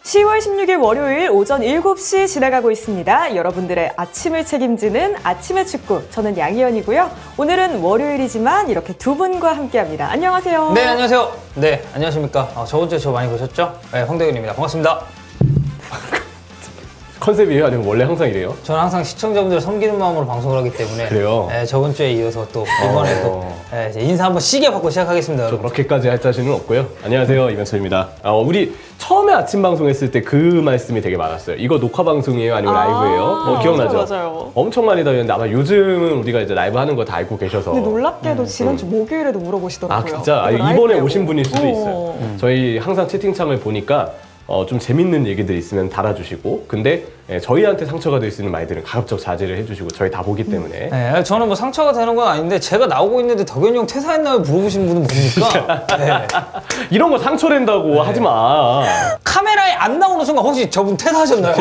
(10월 16일) 월요일 오전 7시 지나가고 있습니다. 여러분들의 아침을 책임지는 아침의 축구, 저는 양희연이고요. 오늘은 월요일이지만 이렇게 두 분과 함께합니다. 안녕하세요. 네, 안녕하세요. 네, 안녕하십니까. 저번 주에 저 많이 보셨죠? 네, 황대균입니다. 반갑습니다. 컨셉이에요? 아니면 원래 항상 이래요? 저는 항상 시청자분들을 섬기는 마음으로 방송을 하기 때문에 그래요? 네, 저번 주에 이어서 또 이번에 또 이제 인사 한번 시게 받고 시작하겠습니다. 저 여러분. 그렇게까지 할 자신은 없고요. 안녕하세요, 이면철입니다. 우리 처음에 아침 방송했을 때 그 말씀이 되게 많았어요. 이거 녹화 방송이에요? 아니면 라이브예요? 기억나죠? 맞아요. 엄청 많이 다녔는데 아마 요즘은 우리가 이제 라이브 하는 거 다 알고 계셔서. 근데 놀랍게도 지난주 목요일에도 물어보시더라고요. 진짜? 이거 이번에 라이브냐고. 오신 분일 수도 있어요. 저희 항상 채팅창을 보니까 좀 재밌는 얘기들 있으면 달아주시고, 근데 저희한테 상처가 될 수 있는 말들은 가급적 자제를 해주시고, 저희 다 보기 때문에. 네, 저는 뭐 상처가 되는 건 아닌데 제가 나오고 있는데 덕현이 형 퇴사했나요? 물어보시는 분은 뭡니까? 네. 이런 거 상처된다고 하지 마. 카메라에 안 나오는 순간 혹시 저분 퇴사하셨나요?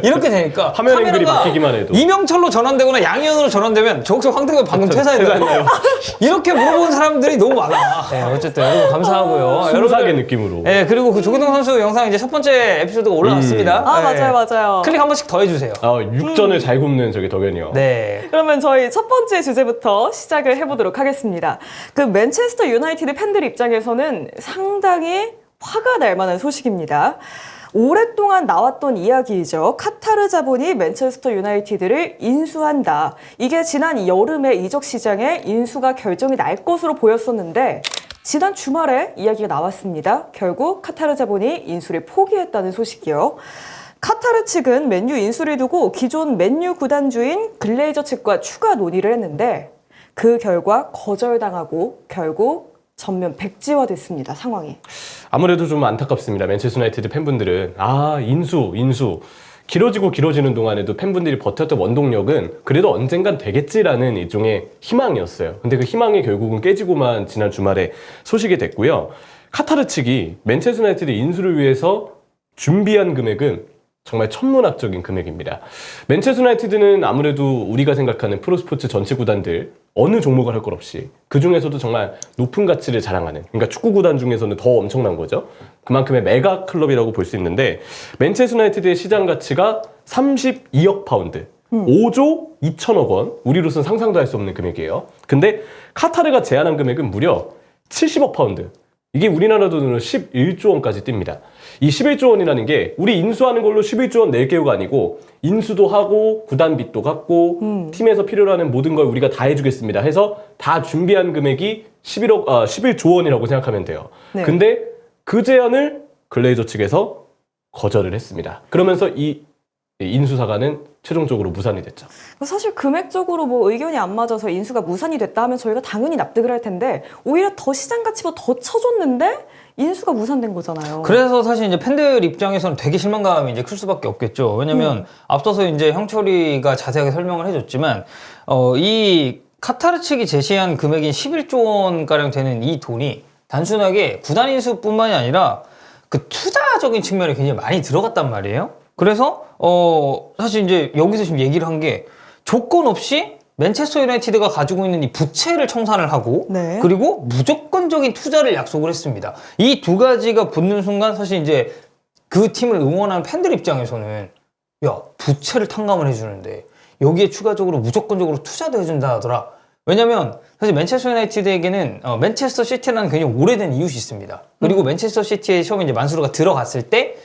이렇게 되니까 화면 앵글이 카메라가 바뀌기만 해도. 이명철로 전환되거나 양희연으로 전환되면 저 혹시 황대균 방금 퇴사했나요? 이렇게 물어보는 사람들이 너무 많아. 네, 어쨌든 여러분 감사하고요. 순수하게 느낌으로. 네, 그리고 그 조기동 선수 영상 이제 첫 번째 에피소드가 올라왔습니다. 네. 맞아요. 클릭 한 번씩 더 해주세요. 육전을 잘 굽는 저기 덕현이요. 네. 그러면 저희 첫 번째 주제부터 시작을 해보도록 하겠습니다. 그 맨체스터 유나이티드 팬들 입장에서는 상당히 화가 날 만한 소식입니다. 오랫동안 나왔던 이야기이죠. 카타르 자본이 맨체스터 유나이티드를 인수한다. 이게 지난 여름에 이적 시장에 인수가 결정이 날 것으로 보였었는데 지난 주말에 이야기가 나왔습니다. 결국 카타르 자본이 인수를 포기했다는 소식이요. 카타르 측은 맨유 인수를 두고 기존 맨유 구단주인 글레이저 측과 추가 논의를 했는데 그 결과 거절당하고 결국 전면 백지화됐습니다. 상황이. 아무래도 좀 안타깝습니다. 맨체스터 유나이티드 팬분들은 인수 길어지는 동안에도 팬분들이 버텼던 원동력은 그래도 언젠간 되겠지라는 일종의 희망이었어요. 근데 그 희망이 결국은 깨지고만 지난 주말에 소식이 됐고요. 카타르 측이 맨체스터 유나이티드 인수를 위해서 준비한 금액은 정말 천문학적인 금액입니다. 맨체스터 유나이티드는 아무래도 우리가 생각하는 프로스포츠 전체 구단들 어느 종목을 할 것 없이 그 중에서도 정말 높은 가치를 자랑하는, 그러니까 축구 구단 중에서는 더 엄청난 거죠. 그만큼의 메가 클럽이라고 볼 수 있는데 맨체스터 유나이티드의 시장 가치가 32억 파운드, 5조 2천억 원, 우리로서는 상상도 할 수 없는 금액이에요. 근데 카타르가 제안한 금액은 무려 70억 파운드. 이게 우리나라 돈으로 11조 원까지 띱니다. 이 11조 원이라는 게 우리 인수하는 걸로 11조 원 낼 게요가 아니고 인수도 하고 구단 빚도 갚고 팀에서 필요로 하는 모든 걸 우리가 다 해주겠습니다 해서 다 준비한 금액이 11조 원이라고 생각하면 돼요. 네. 근데 그 제안을 글레이저 측에서 거절을 했습니다. 그러면서 이 인수사가는 최종적으로 무산이 됐죠. 사실 금액적으로 뭐 의견이 안 맞아서 인수가 무산이 됐다 하면 저희가 당연히 납득을 할 텐데 오히려 더 시장 가치보다 더 쳐줬는데 인수가 무산된 거잖아요. 그래서 사실 이제 팬들 입장에서는 되게 실망감이 이제 클 수밖에 없겠죠. 왜냐면 앞서서 이제 형철이가 자세하게 설명을 해줬지만 이 카타르 측이 제시한 금액인 11조 원가량 되는 이 돈이 단순하게 구단 인수뿐만이 아니라 그 투자적인 측면에 굉장히 많이 들어갔단 말이에요. 그래서 사실 이제 여기서 지금 얘기를 한 게 조건 없이 맨체스터 유나이티드가 가지고 있는 이 부채를 청산을 하고 네. 그리고 무조건적인 투자를 약속을 했습니다. 이 두 가지가 붙는 순간 사실 이제 그 팀을 응원하는 팬들 입장에서는 야, 부채를 탕감을 해주는데 여기에 추가적으로 무조건적으로 투자도 해준다 하더라. 왜냐면 사실 맨체스터 유나이티드에게는 맨체스터 시티라는 굉장히 오래된 이웃이 있습니다. 그리고 맨체스터 시티에 처음에 이제 만수르가 들어갔을 때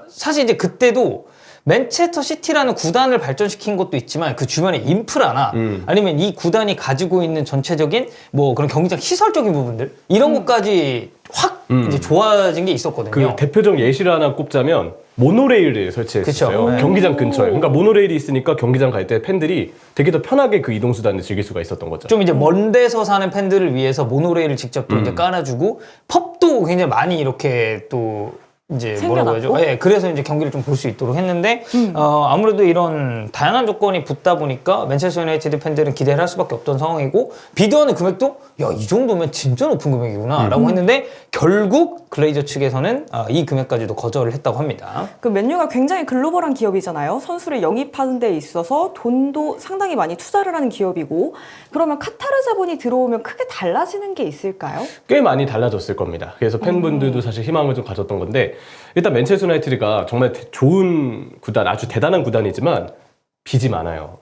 사실 이제 그때도 맨체스터 시티라는 구단을 발전시킨 것도 있지만 그 주변의 인프라나 아니면 이 구단이 가지고 있는 전체적인 뭐 그런 경기장 시설적인 부분들 이런 것까지 확 이제 좋아진 게 있었거든요. 그 대표적 예시를 하나 꼽자면 모노레일을 설치했어요. 그쵸. 경기장 근처에. 그러니까 모노레일이 있으니까 경기장 갈 때 팬들이 되게 더 편하게 그 이동수단을 즐길 수가 있었던 거죠. 좀 이제 먼 데서 사는 팬들을 위해서 모노레일을 직접 또 이제 깔아주고 펍도 굉장히 많이 이렇게 또 이제 뭐라고 해야죠? 생겨났고? 예, 그래서 이제 경기를 좀 볼 수 있도록 했는데 아무래도 이런 다양한 조건이 붙다 보니까 맨체스터 유나이티드 팬들은 기대를 할 수밖에 없던 상황이고 비드하는 금액도 야, 이 정도면 진짜 높은 금액이구나라고 했는데 결국 글레이저 측에서는 이 금액까지도 거절을 했다고 합니다. 그 맨유가 굉장히 글로벌한 기업이잖아요. 선수를 영입하는 데 있어서 돈도 상당히 많이 투자를 하는 기업이고 그러면 카타르 자본이 들어오면 크게 달라지는 게 있을까요? 꽤 많이 달라졌을 겁니다. 그래서 팬분들도 사실 희망을 좀 가졌던 건데 일단 맨체스터 유나이티드가 정말 좋은 구단, 아주 대단한 구단이지만 빚이 많아요.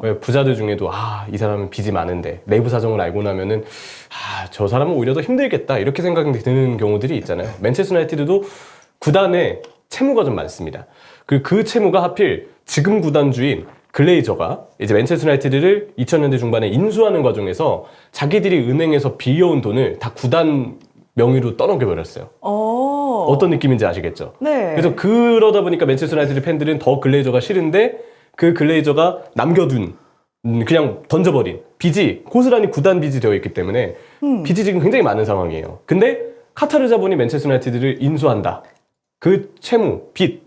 왜 부자들 중에도 이 사람은 빚이 많은데 내부 사정을 알고 나면은 저 사람은 오히려 더 힘들겠다 이렇게 생각이 드는 경우들이 있잖아요. 맨체스터 유나이티드도 구단에 채무가 좀 많습니다. 그 채무가 하필 지금 구단주인 글레이저가 이제 맨체스터 유나이티드를 2000년대 중반에 인수하는 과정에서 자기들이 은행에서 빌려온 돈을 다 구단 명의로 떠넘겨버렸어요. 어떤 느낌인지 아시겠죠? 네. 그래서 그러다 보니까 맨체스터 유나이티드 팬들은 더 글레이저가 싫은데 그 글레이저가 남겨둔 그냥 던져버린 빚이 고스란히 구단 빚이 되어 있기 때문에 빚이 지금 굉장히 많은 상황이에요. 근데 카타르 자본이 맨체스터 유나이티드를 인수한다. 그 채무, 빚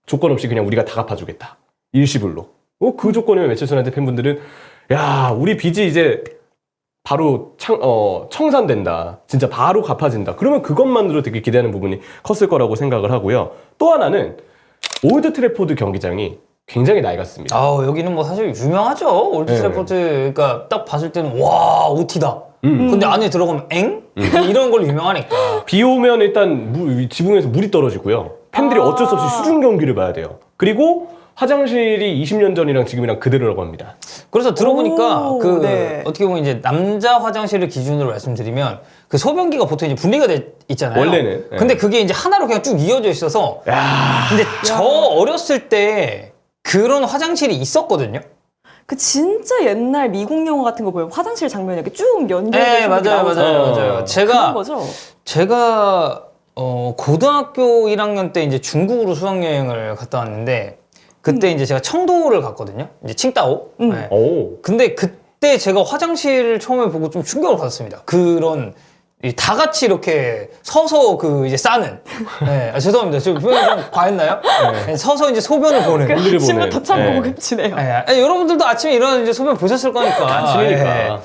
조건 없이 그냥 우리가 다 갚아주겠다. 일시불로. 그 조건이면 맨체스터 유나이티드 팬분들은 야 우리 빚이 이제 바로 청산된다. 진짜 바로 갚아진다. 그러면 그것만으로 되게 기대하는 부분이 컸을 거라고 생각을 하고요. 또 하나는 올드 트래포드 경기장이 굉장히 낡았습니다. 여기는 뭐 사실 유명하죠. 올드 트래포드. 그러니까 딱 봤을 때는 와 OT다. 근데 안에 들어가면 엥? 이런 걸로 유명하니까. 비 오면 일단 지붕에서 물이 떨어지고요. 팬들이 어쩔 수 없이 수중 경기를 봐야 돼요. 그리고 화장실이 20년 전이랑 지금이랑 그대로라고 합니다. 그래서 들어보니까 네. 어떻게 보면 이제 남자 화장실을 기준으로 말씀드리면 그 소변기가 보통 이제 분리가 돼 있잖아요. 원래는. 근데 그게 이제 하나로 그냥 쭉 이어져 있어서. 근데 저 어렸을 때 그런 화장실이 있었거든요. 그 진짜 옛날 미국 영화 같은 거 보면 화장실 장면이 이렇게 쭉 연결돼서 네, 맞아요. 그런 제가 거죠. 고등학교 1학년 때 이제 중국으로 수학여행을 갔다 왔는데 그때 이제 제가 청도를 갔거든요. 이제 칭다오. 네. 오. 근데 그때 제가 화장실을 처음에 보고 좀 충격을 받았습니다. 그런 다 같이 이렇게 서서 이제 싸는. 네, 죄송합니다. 저 표현이 좀 과했나요? 네, 서서 이제 소변을 보는. 팬들이 아침에 보는. 더 참 네. 고급지네요. 여러분들도 아침에 일어나서 이제 소변 보셨을 거니까. 아침이니까.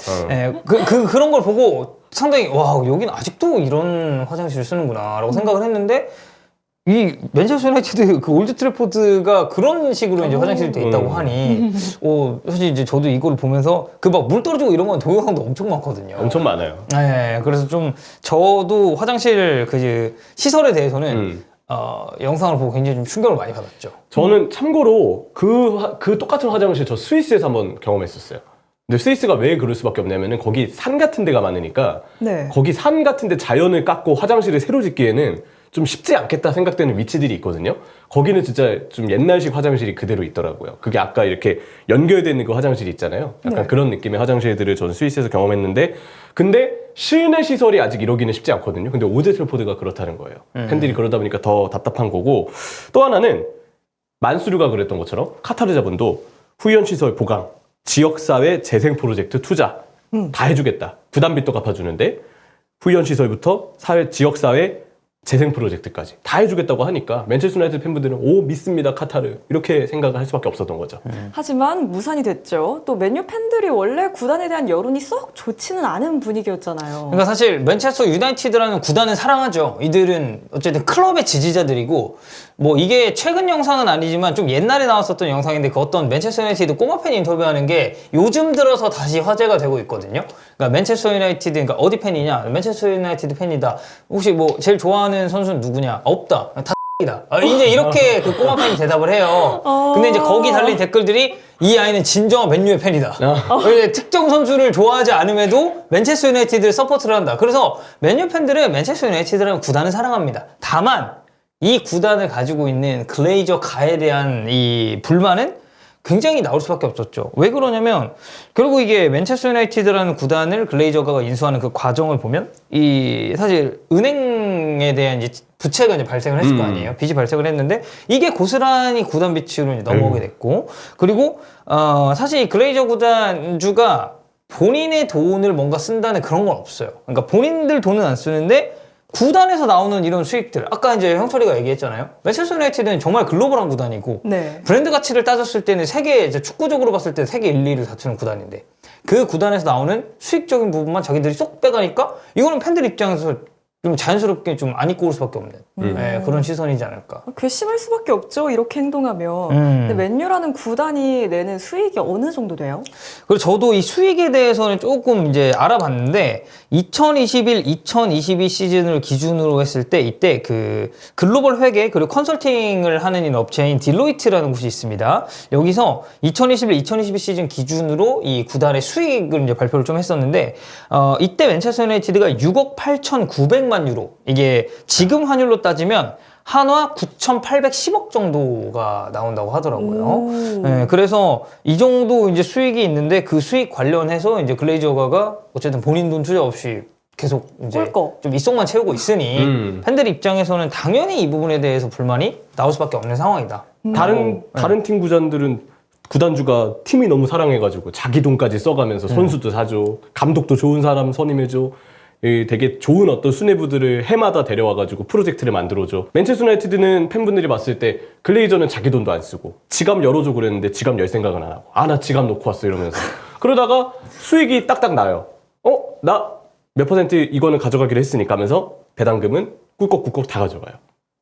그런 걸 보고 상당히 와 여기는 아직도 이런 화장실을 쓰는구나라고 생각을 했는데 이 맨체스터 유나이티드 그 올드 트래포드가 그런 식으로 이제 화장실이 돼 있다고 하니 사실 이제 저도 이걸 보면서 그 막 물 떨어지고 이런 건 동영상도 엄청 많거든요. 엄청 많아요. 네, 그래서 좀 저도 화장실 그 시설에 대해서는 영상을 보고 굉장히 좀 충격을 많이 받았죠. 저는 참고로 그 똑같은 화장실 저 스위스에서 한번 경험했었어요. 근데 스위스가 왜 그럴 수밖에 없냐면은 거기 산 같은 데가 많으니까 네. 거기 산 같은 데 자연을 깎고 화장실을 새로 짓기에는 좀 쉽지 않겠다 생각되는 위치들이 있거든요. 거기는 진짜 좀 옛날식 화장실이 그대로 있더라고요. 그게 아까 이렇게 연결되어 있는 그 화장실이 있잖아요. 약간 네. 그런 느낌의 화장실들을 저는 스위스에서 경험했는데 근데 실내 시설이 아직 이러기는 쉽지 않거든요. 근데 올드 트래포드가 그렇다는 거예요. 팬들이 그러다 보니까 더 답답한 거고 또 하나는 만수르가 그랬던 것처럼 카타르 자본도 후연시설 보강, 지역사회 재생 프로젝트 투자 다 해주겠다. 부담빚도 갚아주는데 후연시설부터 지역사회 재생 프로젝트까지 다 해주겠다고 하니까 맨체스터 유나이티드 팬분들은 오 믿습니다 카타르 이렇게 생각을 할 수밖에 없었던 거죠. 하지만 무산이 됐죠. 또 맨유 팬들이 원래 구단에 대한 여론이 썩 좋지는 않은 분위기였잖아요. 그러니까 사실 맨체스터 유나이티드라는 구단은 사랑하죠. 이들은 어쨌든 클럽의 지지자들이고 뭐 이게 최근 영상은 아니지만 좀 옛날에 나왔었던 영상인데 그 어떤 맨체스터 유나이티드 꼬마 팬이 인터뷰하는 게 요즘 들어서 다시 화제가 되고 있거든요. 그러니까 맨체스터 유나이티드 그러니까 어디 팬이냐? 맨체스터 유나이티드 팬이다. 혹시 뭐 제일 좋아하는 선수는 누구냐? 없다. 다 X이다. 이제 이렇게 그 꼬마 팬이 대답을 해요. 근데 이제 거기 달린 댓글들이 이 아이는 진정한 맨유의 팬이다. 특정 선수를 좋아하지 않음에도 맨체스터 유나이티드를 서포트를 한다. 그래서 맨유 팬들은 맨체스터 유나이티드라는 구단을 사랑합니다. 다만 이 구단을 가지고 있는 글레이저 가에 대한 이 불만은 굉장히 나올 수밖에 없었죠. 왜 그러냐면 결국 이게 맨체스터 유나이티드라는 구단을 글레이저가 인수하는 그 과정을 보면 이 사실 은행에 대한 이제 부채가 이제 발생을 했을 거 아니에요. 빚이 발생을 했는데 이게 고스란히 구단 빚으로 이제 넘어오게 됐고 그리고 사실 이 글레이저 구단주가 본인의 돈을 뭔가 쓴다는 그런 건 없어요. 그러니까 본인들 돈은 안 쓰는데 구단에서 나오는 이런 수익들, 아까 이제 형철이가 얘기했잖아요. 맨체스터 유나이티드는 정말 글로벌한 구단이고 네. 브랜드 가치를 따졌을 때는 세계 이제 축구적으로 봤을 때 세계 1, 2를 다투는 구단인데 그 구단에서 나오는 수익적인 부분만 자기들이 쏙 빼가니까 이거는 팬들 입장에서 좀 자연스럽게 좀 안 입고 올 수밖에 없는 예, 그런 시선이지 않을까. 괘씸할 수밖에 없죠. 이렇게 행동하면. 근데 맨유라는 구단이 내는 수익이 어느 정도 돼요? 그리고 저도 이 수익에 대해서는 조금 이제 알아봤는데 2021, 2022 시즌을 기준으로 했을 때 이때 그 글로벌 회계 그리고 컨설팅을 하는 업체인 딜로이트라는 곳이 있습니다. 여기서 2021, 2022 시즌 기준으로 이 구단의 수익을 이제 발표를 좀 했었는데 이때 맨체스터 유나이티드가 6억 8,900만 유로 이게 지금 환율로 따지면 한화 9,810억 정도가 나온다고 하더라고요. 네, 그래서 이 정도 이제 수익이 있는데 그 수익 관련해서 이제 글레이저가가 어쨌든 본인 돈 투자 없이 계속 이제 꿀꺽. 좀 입속만 채우고 있으니 팬들 입장에서는 당연히 이 부분에 대해서 불만이 나올 수밖에 없는 상황이다. 다른 팀 구단들은 구단주가 팀이 너무 사랑해가지고 자기 돈까지 써가면서 선수도 사줘, 감독도 좋은 사람 선임해줘, 되게 좋은 어떤 수뇌부들을 해마다 데려와가지고 프로젝트를 만들어줘. 맨체스터 유나이티드는 팬분들이 봤을 때 글레이저는 자기 돈도 안 쓰고 지갑 열어줘 그랬는데 지갑 열 생각은 안 하고 나 지갑 놓고 왔어 이러면서 그러다가 수익이 딱딱 나요. 나 몇 퍼센트 이거는 가져가기로 했으니까 하면서 배당금은 꿀꺽꿀꺽 다 가져가요.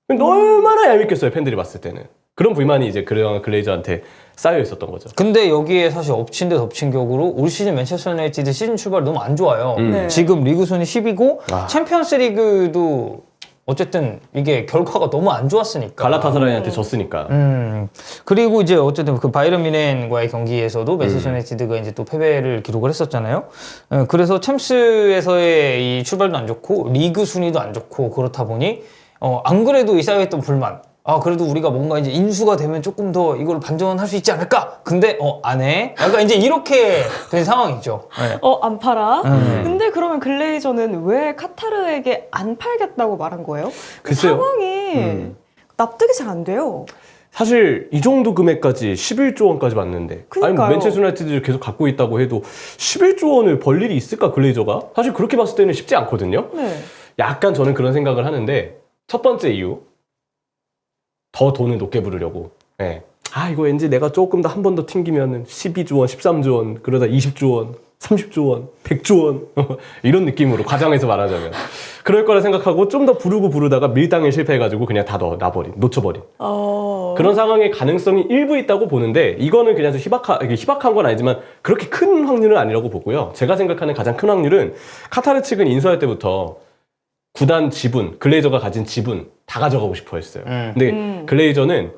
얼마나 얄밉겠어요 팬들이 봤을 때는. 그런 불만이 이제 그런 글레이저한테 쌓여 있었던 거죠. 근데 여기에 사실 엎친 데 덮친 격으로 올 시즌 맨체스터 유나이티드 시즌 출발이 너무 안 좋아요. 네. 지금 리그 순위 10위고 챔피언스 리그도 어쨌든 이게 결과가 너무 안 좋았으니까. 갈라타사라이한테 졌으니까. 그리고 이제 어쨌든 그 바이에른 뮌헨과의 경기에서도 맨체스터 유나이티드가 이제 또 패배를 기록을 했었잖아요. 그래서 챔스에서의 이 출발도 안 좋고 리그 순위도 안 좋고 그렇다 보니 안 그래도 이 쌓여있던 불만. 그래도 우리가 뭔가 이제 인수가 되면 조금 더 이걸 반전할 수 있지 않을까? 근데, 안 해? 약간 이제 이렇게 된 상황이죠. 네. 안 팔아? 근데 그러면 글레이저는 왜 카타르에게 안 팔겠다고 말한 거예요? 글쎄요. 상황이 납득이 잘 안 돼요. 사실 이 정도 금액까지 11조 원까지 받는데 그러니까요. 아니 맨체스터 유나이티드를 계속 갖고 있다고 해도 11조 원을 벌 일이 있을까 글레이저가? 사실 그렇게 봤을 때는 쉽지 않거든요. 네. 약간 저는 그런 생각을 하는데 첫 번째 이유 더 돈을 높게 부르려고. 네. 이거 왠지 내가 조금 더 한 번 더 튕기면 12조 원, 13조 원, 그러다 20조 원, 30조 원, 100조 원 이런 느낌으로 과장해서 말하자면 그럴 거라 생각하고 좀 더 부르다가 밀당에 실패해가지고 그냥 다 놓쳐버린 그런 상황의 가능성이 일부 있다고 보는데 이거는 그냥 좀 희박한 건 아니지만 그렇게 큰 확률은 아니라고 보고요. 제가 생각하는 가장 큰 확률은 카타르 측은 인수할 때부터 구단 지분, 글레이저가 가진 지분 다 가져가고 싶어 했어요. 근데 글레이저는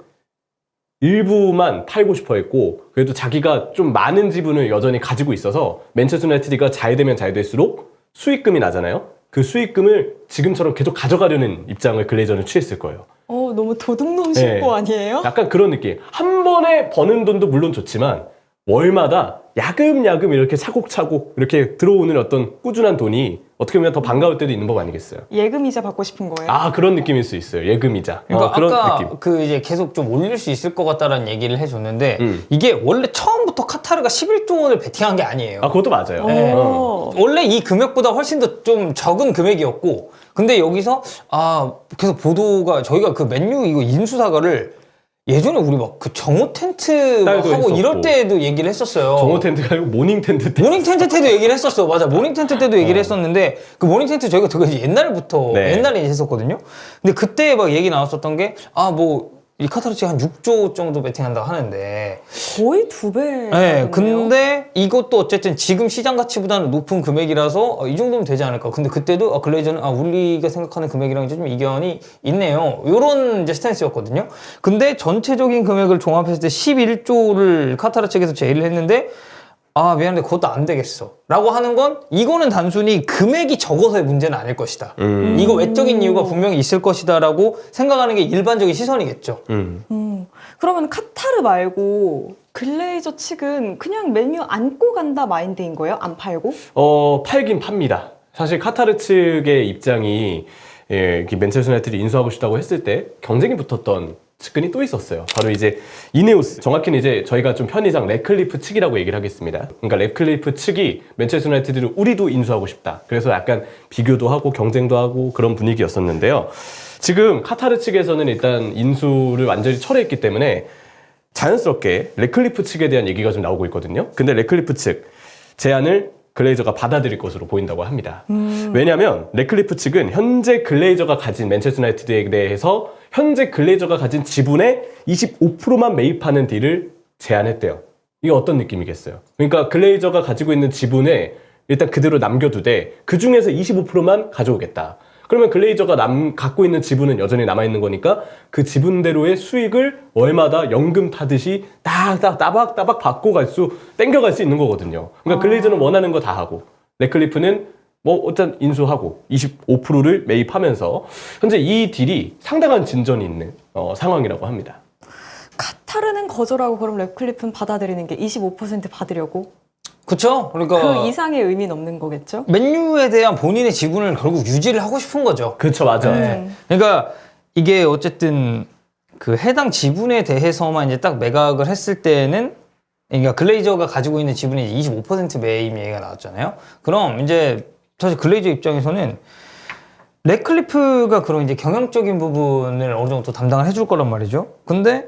일부만 팔고 싶어 했고 그래도 자기가 좀 많은 지분을 여전히 가지고 있어서 맨체스터 유나이티드가 잘 되면 잘 될수록 수익금이 나잖아요. 그 수익금을 지금처럼 계속 가져가려는 입장을 글레이저는 취했을 거예요. 너무 도둑놈 신고 아니에요? 약간 그런 느낌. 한 번에 버는 돈도 물론 좋지만 월마다 야금야금 이렇게 차곡차곡 이렇게 들어오는 어떤 꾸준한 돈이 어떻게 보면 더 반가울 때도 있는 법 아니겠어요? 예금이자 받고 싶은 거예요? 그런 느낌일 수 있어요. 예금이자. 그러니까 그런 아까 느낌. 그 이제 계속 좀 올릴 수 있을 것 같다라는 얘기를 해줬는데 이게 원래 처음부터 카타르가 11조 원을 베팅한 게 아니에요. 그것도 맞아요. 네. 어. 원래 이 금액보다 훨씬 더 좀 적은 금액이었고 근데 여기서 계속 보도가 저희가 그 맨유 이거 인수사과를 예전에 우리 막 그 정오 텐트 막 하고 했었고. 이럴 때도 얘기를 했었어요. 정오 텐트가 아니고 모닝 텐트 때. 모닝 텐트 때도 얘기를 했었어. 맞아. 모닝 텐트 때도 얘기를 했었는데 그 모닝 텐트 저희가 되게 옛날부터 네. 옛날에 했었거든요. 근데 그때 막 얘기 나왔었던 게 이 카타르치가 한 6조 정도 베팅한다고 하는데 거의 2배. 네, 근데 이것도 어쨌든 지금 시장 가치보다는 높은 금액이라서 이 정도면 되지 않을까. 근데 그때도 글레이저는 우리가 생각하는 금액이랑 좀 이견이 있네요. 요런 이제 스탠스였거든요. 근데 전체적인 금액을 종합했을 때 11조를 카타르 측에서 제의를 했는데 미안한데 그것도 안 되겠어 라고 하는 건 이거는 단순히 금액이 적어서의 문제는 아닐 것이다. 이거 외적인 이유가 분명히 있을 것이다 라고 생각하는 게 일반적인 시선이겠죠. 그러면 카타르 말고 글레이저 측은 그냥 맨유 안고 간다 마인드인 거예요? 안 팔고? 팔긴 팝니다. 사실 카타르 측의 입장이 맨체스터 유나이티드를 인수하고 싶다고 했을 때 경쟁이 붙었던 측근이 또 있었어요. 바로 이제 이네오스, 정확히는 이제 저희가 좀 편의상 래클리프 측이라고 얘기를 하겠습니다. 그러니까 래클리프 측이 맨체스터 유나이티드를 우리도 인수하고 싶다. 그래서 약간 비교도 하고 경쟁도 하고 그런 분위기였었는데요. 지금 카타르 측에서는 일단 인수를 완전히 철회했기 때문에 자연스럽게 래클리프 측에 대한 얘기가 좀 나오고 있거든요. 근데 래클리프 측 제안을 글레이저가 받아들일 것으로 보인다고 합니다. 왜냐하면 래클리프 측은 현재 글레이저가 가진 맨체스터 유나이티드에 대해서 현재 글레이저가 가진 지분의 25%만 매입하는 딜을 제안했대요. 이게 어떤 느낌이겠어요? 그러니까 글레이저가 가지고 있는 지분에 일단 그대로 남겨두되 그 중에서 25%만 가져오겠다. 그러면 글레이저가 갖고 있는 지분은 여전히 남아있는 거니까 그 지분대로의 수익을 월마다 연금 타듯이 따박따박 받고 땡겨갈 수 있는 거거든요. 그러니까 글레이저는 원하는 거 다 하고, 래클리프는 뭐 일단 인수하고 25%를 매입하면서 현재 이 딜이 상당한 진전이 있는 상황이라고 합니다. 카타르는 거절하고 그럼 래클리프는 받아들이는 게 25% 받으려고? 그쵸? 그러니까 그 이상의 의미는 없는 거겠죠? 맨유에 대한 본인의 지분을 결국 유지를 하고 싶은 거죠. 그렇죠, 맞아. 그러니까 이게 어쨌든 그 해당 지분에 대해서만 이제 딱 매각을 했을 때는, 그러니까 글레이저가 가지고 있는 지분이 25% 매입 얘기가 나왔잖아요. 그럼 이제 사실 글레이저 입장에서는 래클리프가 그런 이제 경영적인 부분을 어느 정도 담당을 해줄 거란 말이죠. 근데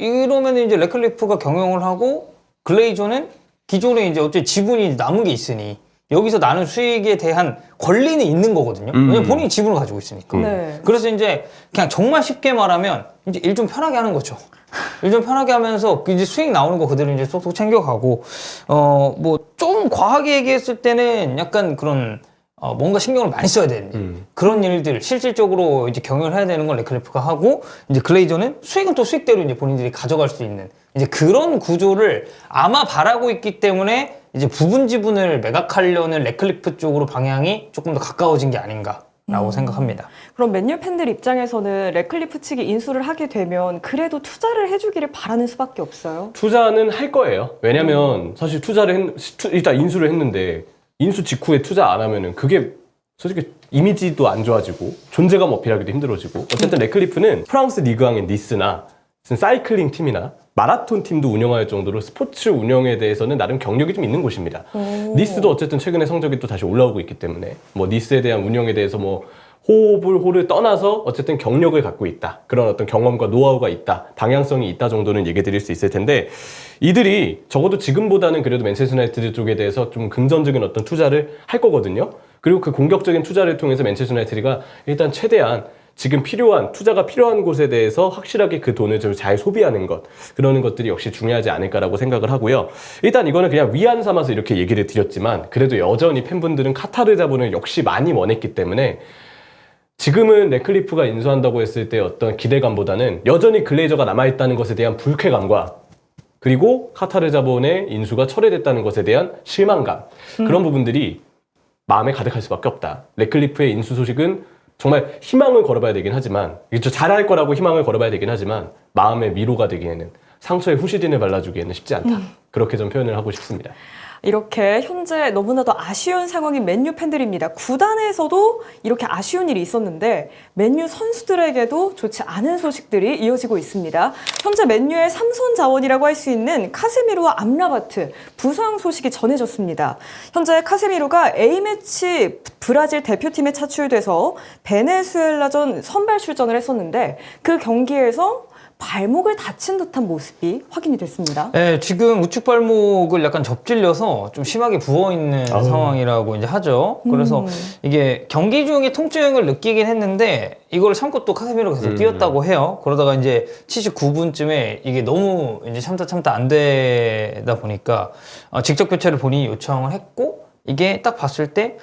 이러면 이제 래클리프가 경영을 하고 글레이저는 기존에 이제 어째 지분이 남은 게 있으니 여기서 나는 수익에 대한 권리는 있는 거거든요. 왜냐면 본인이 지분을 가지고 있으니까. 네. 그래서 이제 그냥 정말 쉽게 말하면 이제 일 좀 편하게 하는 거죠. 일 좀 편하게 하면서 이제 수익 나오는 거 그대로 이제 쏙쏙 챙겨가고, 뭐 좀 과하게 얘기했을 때는 약간 그런 뭔가 신경을 많이 써야 되는 그런 일들, 실질적으로 이제 경영을 해야 되는 건 래클리프가 하고, 이제 글레이저는 수익은 또 수익대로 이제 본인들이 가져갈 수 있는 이제 그런 구조를 아마 바라고 있기 때문에 이제 부분 지분을 매각하려는 래클리프 쪽으로 방향이 조금 더 가까워진 게 아닌가라고 생각합니다. 그럼 맨유 팬들 입장에서는 래클리프 측이 인수를 하게 되면 그래도 투자를 해주기를 바라는 수밖에 없어요. 투자는 할 거예요. 왜냐면 사실 일단 인수를 했는데 인수 직후에 투자 안 하면은 그게 솔직히 이미지도 안 좋아지고 존재감 어필하기도 힘들어지고, 어쨌든 래클리프는 프랑스 리그왕인 니스나 사이클링 팀이나 마라톤 팀도 운영할 정도로 스포츠 운영에 대해서는 나름 경력이 좀 있는 곳입니다. 니스도 어쨌든 최근에 성적이 또 다시 올라오고 있기 때문에 뭐 니스에 대한 운영에 대해서 뭐 호를 떠나서 어쨌든 경력을 갖고 있다. 그런 어떤 경험과 노하우가 있다. 방향성이 있다 정도는 얘기 드릴 수 있을 텐데, 이들이 적어도 지금보다는 그래도 맨체스터 유나이티드 쪽에 대해서 좀 긍정적인 어떤 투자를 할 거거든요. 그리고 그 공격적인 투자를 통해서 맨체스터 유나이티드가 일단 최대한 지금 투자가 필요한 곳에 대해서 확실하게 그 돈을 좀 잘 소비하는 것, 그러는 것들이 역시 중요하지 않을까라고 생각을 하고요. 일단 이거는 그냥 위안 삼아서 이렇게 얘기를 드렸지만, 그래도 여전히 팬분들은 카타르 자본을 역시 많이 원했기 때문에 지금은 래클리프가 인수한다고 했을 때 어떤 기대감보다는 여전히 글레이저가 남아있다는 것에 대한 불쾌감과, 그리고 카타르 자본의 인수가 철회됐다는 것에 대한 실망감, 그런 부분들이 마음에 가득할 수밖에 없다. 래클리프의 인수 소식은 정말 희망을 걸어봐야 되긴 하지만, 잘할 거라고 희망을 걸어봐야 되긴 하지만 마음의 위로가 되기에는, 상처에 후시딘을 발라주기에는 쉽지 않다. 그렇게 좀 표현을 하고 싶습니다. 이렇게 현재 너무나도 아쉬운 상황인 맨유 팬들입니다. 구단에서도 이렇게 아쉬운 일이 있었는데 맨유 선수들에게도 좋지 않은 소식들이 이어지고 있습니다. 현재 맨유의 삼손 자원이라고 할 수 있는 카세미로와 암라바트 부상 소식이 전해졌습니다. 현재 카세미로가 A매치 브라질 대표팀에 차출돼서 베네수엘라전 선발 출전을 했었는데 그 경기에서 발목을 다친 듯한 모습이 확인이 됐습니다. 네, 지금 우측 발목을 약간 접질려서 좀 심하게 부어있는 상황이라고 이제 하죠. 그래서 이게 경기 중에 통증을 느끼긴 했는데 이걸 참고 또 카세미로가 계속 뛰었다고 해요. 그러다가 이제 79분쯤에 이게 너무 이제 참다 안 되다 보니까 직접 교체를 본인이 요청을 했고, 이게 딱 봤을 때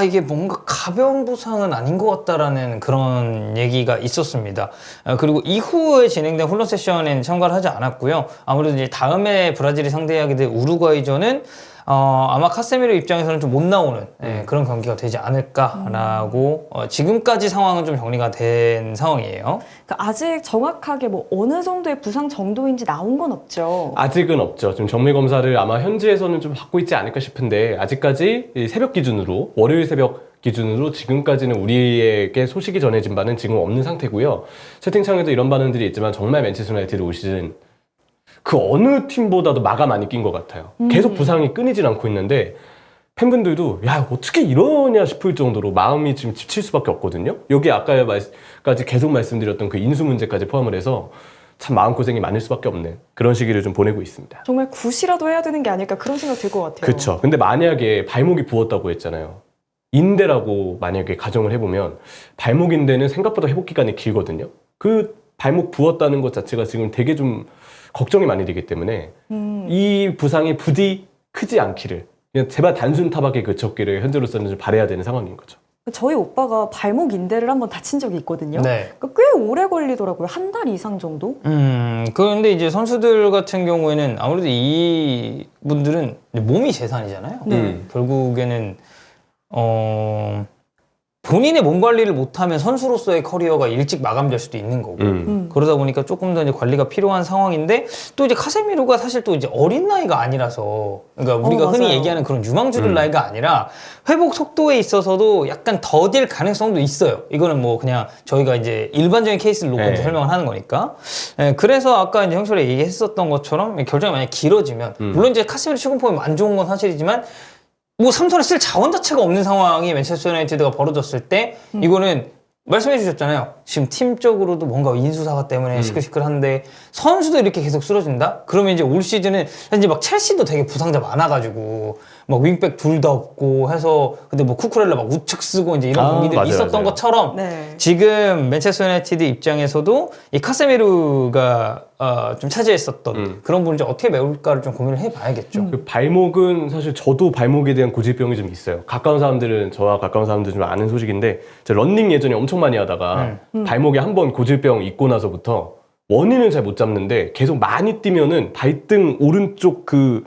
이게 뭔가 가벼운 부상은 아닌 것 같다라는 그런 얘기가 있었습니다. 그리고 이후에 진행된 훈련 세션엔 참가를 하지 않았고요. 아무래도 이제 다음에 브라질이 상대하게 될 우루과이전은 아마 카세미로 입장에서는 좀 못 나오는 그런 경기가 되지 않을까라고 지금까지 상황은 좀 정리가 된 상황이에요. 그러니까 아직 정확하게 뭐 어느 정도의 부상 정도인지 나온 건 없죠. 아직은 없죠. 지금 정밀 검사를 아마 현지에서는 좀 받고 있지 않을까 싶은데 아직까지 이 새벽 기준으로 월요일 새벽 기준으로 지금까지는 우리에게 소식이 전해진 바는 지금 없는 상태고요. 채팅창에도 이런 반응들이 있지만 정말 맨체스터 유나이티드 올 시즌 그 어느 팀보다도 마가 많이 낀 것 같아요. 계속 부상이 끊이질 않고 있는데 팬분들도 야 어떻게 이러냐 싶을 정도로 마음이 지금 지칠 수밖에 없거든요. 여기 아까까지 계속 말씀드렸던 그 인수 문제까지 포함을 해서 참 마음고생이 많을 수밖에 없는 그런 시기를 좀 보내고 있습니다. 정말 굿이라도 해야 되는 게 아닐까 그런 생각 들 것 같아요. 그렇죠. 근데 만약에 발목이 부었다고 했잖아요. 인대라고 만약에 가정을 해보면 발목 인대는 생각보다 회복 기간이 길거든요. 그 발목 부었다는 것 자체가 지금 되게 좀 걱정이 많이 되기 때문에 이 부상이 부디 크지 않기를 그냥 제발 단순 타박에 그쳤기를 현재로서는 좀 바라야 되는 상황인 거죠. 저희 오빠가 발목 인대를 한번 다친 적이 있거든요. 네. 그러니까 꽤 오래 걸리더라고요. 한 달 이상 정도? 그런데 이제 선수들 같은 경우에는 아무래도 이 분들은 몸이 재산이잖아요. 네. 결국에는 본인의 몸 관리를 못하면 선수로서의 커리어가 일찍 마감될 수도 있는 거고 그러다 보니까 조금 더 이제 관리가 필요한 상황인데 또 이제 카세미로가 사실 또 이제 어린 나이가 아니라서 그러니까 우리가 흔히 맞아요. 얘기하는 그런 유망주들 나이가 아니라 회복 속도에 있어서도 약간 더딜 가능성도 있어요. 이거는 뭐 그냥 저희가 이제 일반적인 케이스를 놓고 이제 설명을 하는 거니까. 그래서 아까 이제 형철이 얘기했었던 것처럼 결정이 만약 길어지면 물론 이제 카세미로 최근 폼이 안 좋은 건 사실이지만 뭐 삼선에 쓸 자원 자체가 없는 상황이 맨체스터 유나이티드가 벌어졌을 때 이거는 말씀해 주셨잖아요. 지금 팀적으로도 뭔가 인수사가 때문에 시끌시끌한데 선수도 이렇게 계속 쓰러진다? 그러면 이제 올 시즌은 이제 막 첼시도 되게 부상자 많아가지고 막 윙백 둘 다 없고 해서 근데 뭐 쿠쿠렐라 막 우측 쓰고 이제 이런 경기들이 맞아요, 있었던 맞아요. 것처럼 네. 지금 맨체스터 유나이티드 입장에서도 이 카세미루가 좀 차지했었던 그런 부분을 좀 어떻게 메울까를 좀 고민을 해봐야겠죠. 그 발목은 사실 저도 발목에 대한 고질병이 좀 있어요. 가까운 사람들은 저와 가까운 사람들 좀 아는 소식인데 제가 런닝 예전에 엄청 많이 하다가 발목에 한 번 고질병 있고 나서부터 원인을 잘 못 잡는데 계속 많이 뛰면은 발등 오른쪽 그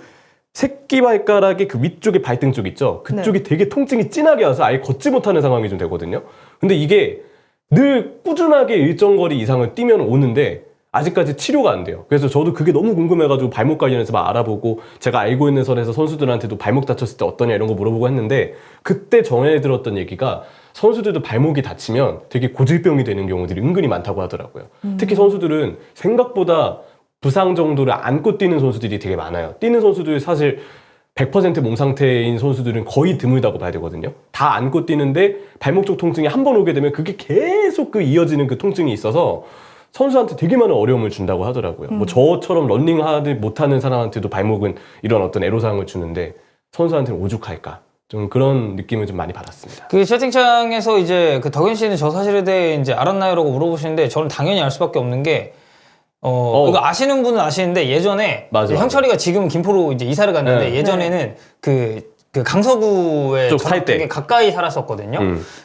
새끼발가락의 그 위쪽에 발등 쪽 있죠? 그쪽이 되게 통증이 진하게 와서 아예 걷지 못하는 상황이 좀 되거든요. 근데 이게 늘 꾸준하게 일정 거리 이상을 뛰면 오는데 아직까지 치료가 안 돼요. 그래서 저도 그게 너무 궁금해가지고 발목 관련해서 막 알아보고 제가 알고 있는 선에서 선수들한테도 발목 다쳤을 때 어떠냐 이런 거 물어보고 했는데 그때 전해 들었던 얘기가 선수들도 발목이 다치면 되게 고질병이 되는 경우들이 은근히 많다고 하더라고요. 특히 선수들은 생각보다 부상 정도를 안고 뛰는 선수들이 되게 많아요. 뛰는 선수들 사실 100% 몸 상태인 선수들은 거의 드물다고 봐야 되거든요. 다 안고 뛰는데 발목 쪽 통증이 한 번 오게 되면 그게 계속 그 이어지는 그 통증이 있어서 선수한테 되게 많은 어려움을 준다고 하더라고요. 뭐 저처럼 런닝하지 못하는 사람한테도 발목은 이런 어떤 애로사항을 주는데 선수한테는 오죽할까. 좀 그런 느낌을 좀 많이 받았습니다. 그 채팅창에서 이제 그 덕현 씨는 저 사실에 대해 이제 알았나요라고 물어보시는데 저는 당연히 알 수밖에 없는 게 이거 아시는 분은 아시는데 예전에 맞아. 형철이가 지금 김포로 이제 이사를 갔는데 네. 예전에는 그 강서구에 쪽 살 때. 되게 가까이 살았었거든요.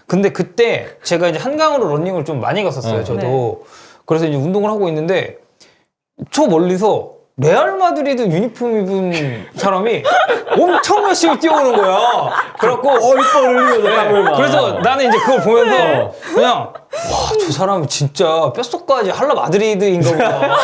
근데 그때 제가 이제 한강으로 런닝을 좀 많이 갔었어요. 저도. 그래서 이제 운동을 하고 있는데 저 멀리서 레알 마드리드 유니폼 입은 사람이 엄청 열심히 뛰어오는 거야. 그래갖고 이빨을 흘리면서 그래서 나는 이제 그걸 보면서 그냥 와, 저 사람이 진짜 뼛속까지 할라 마드리드인가 보다.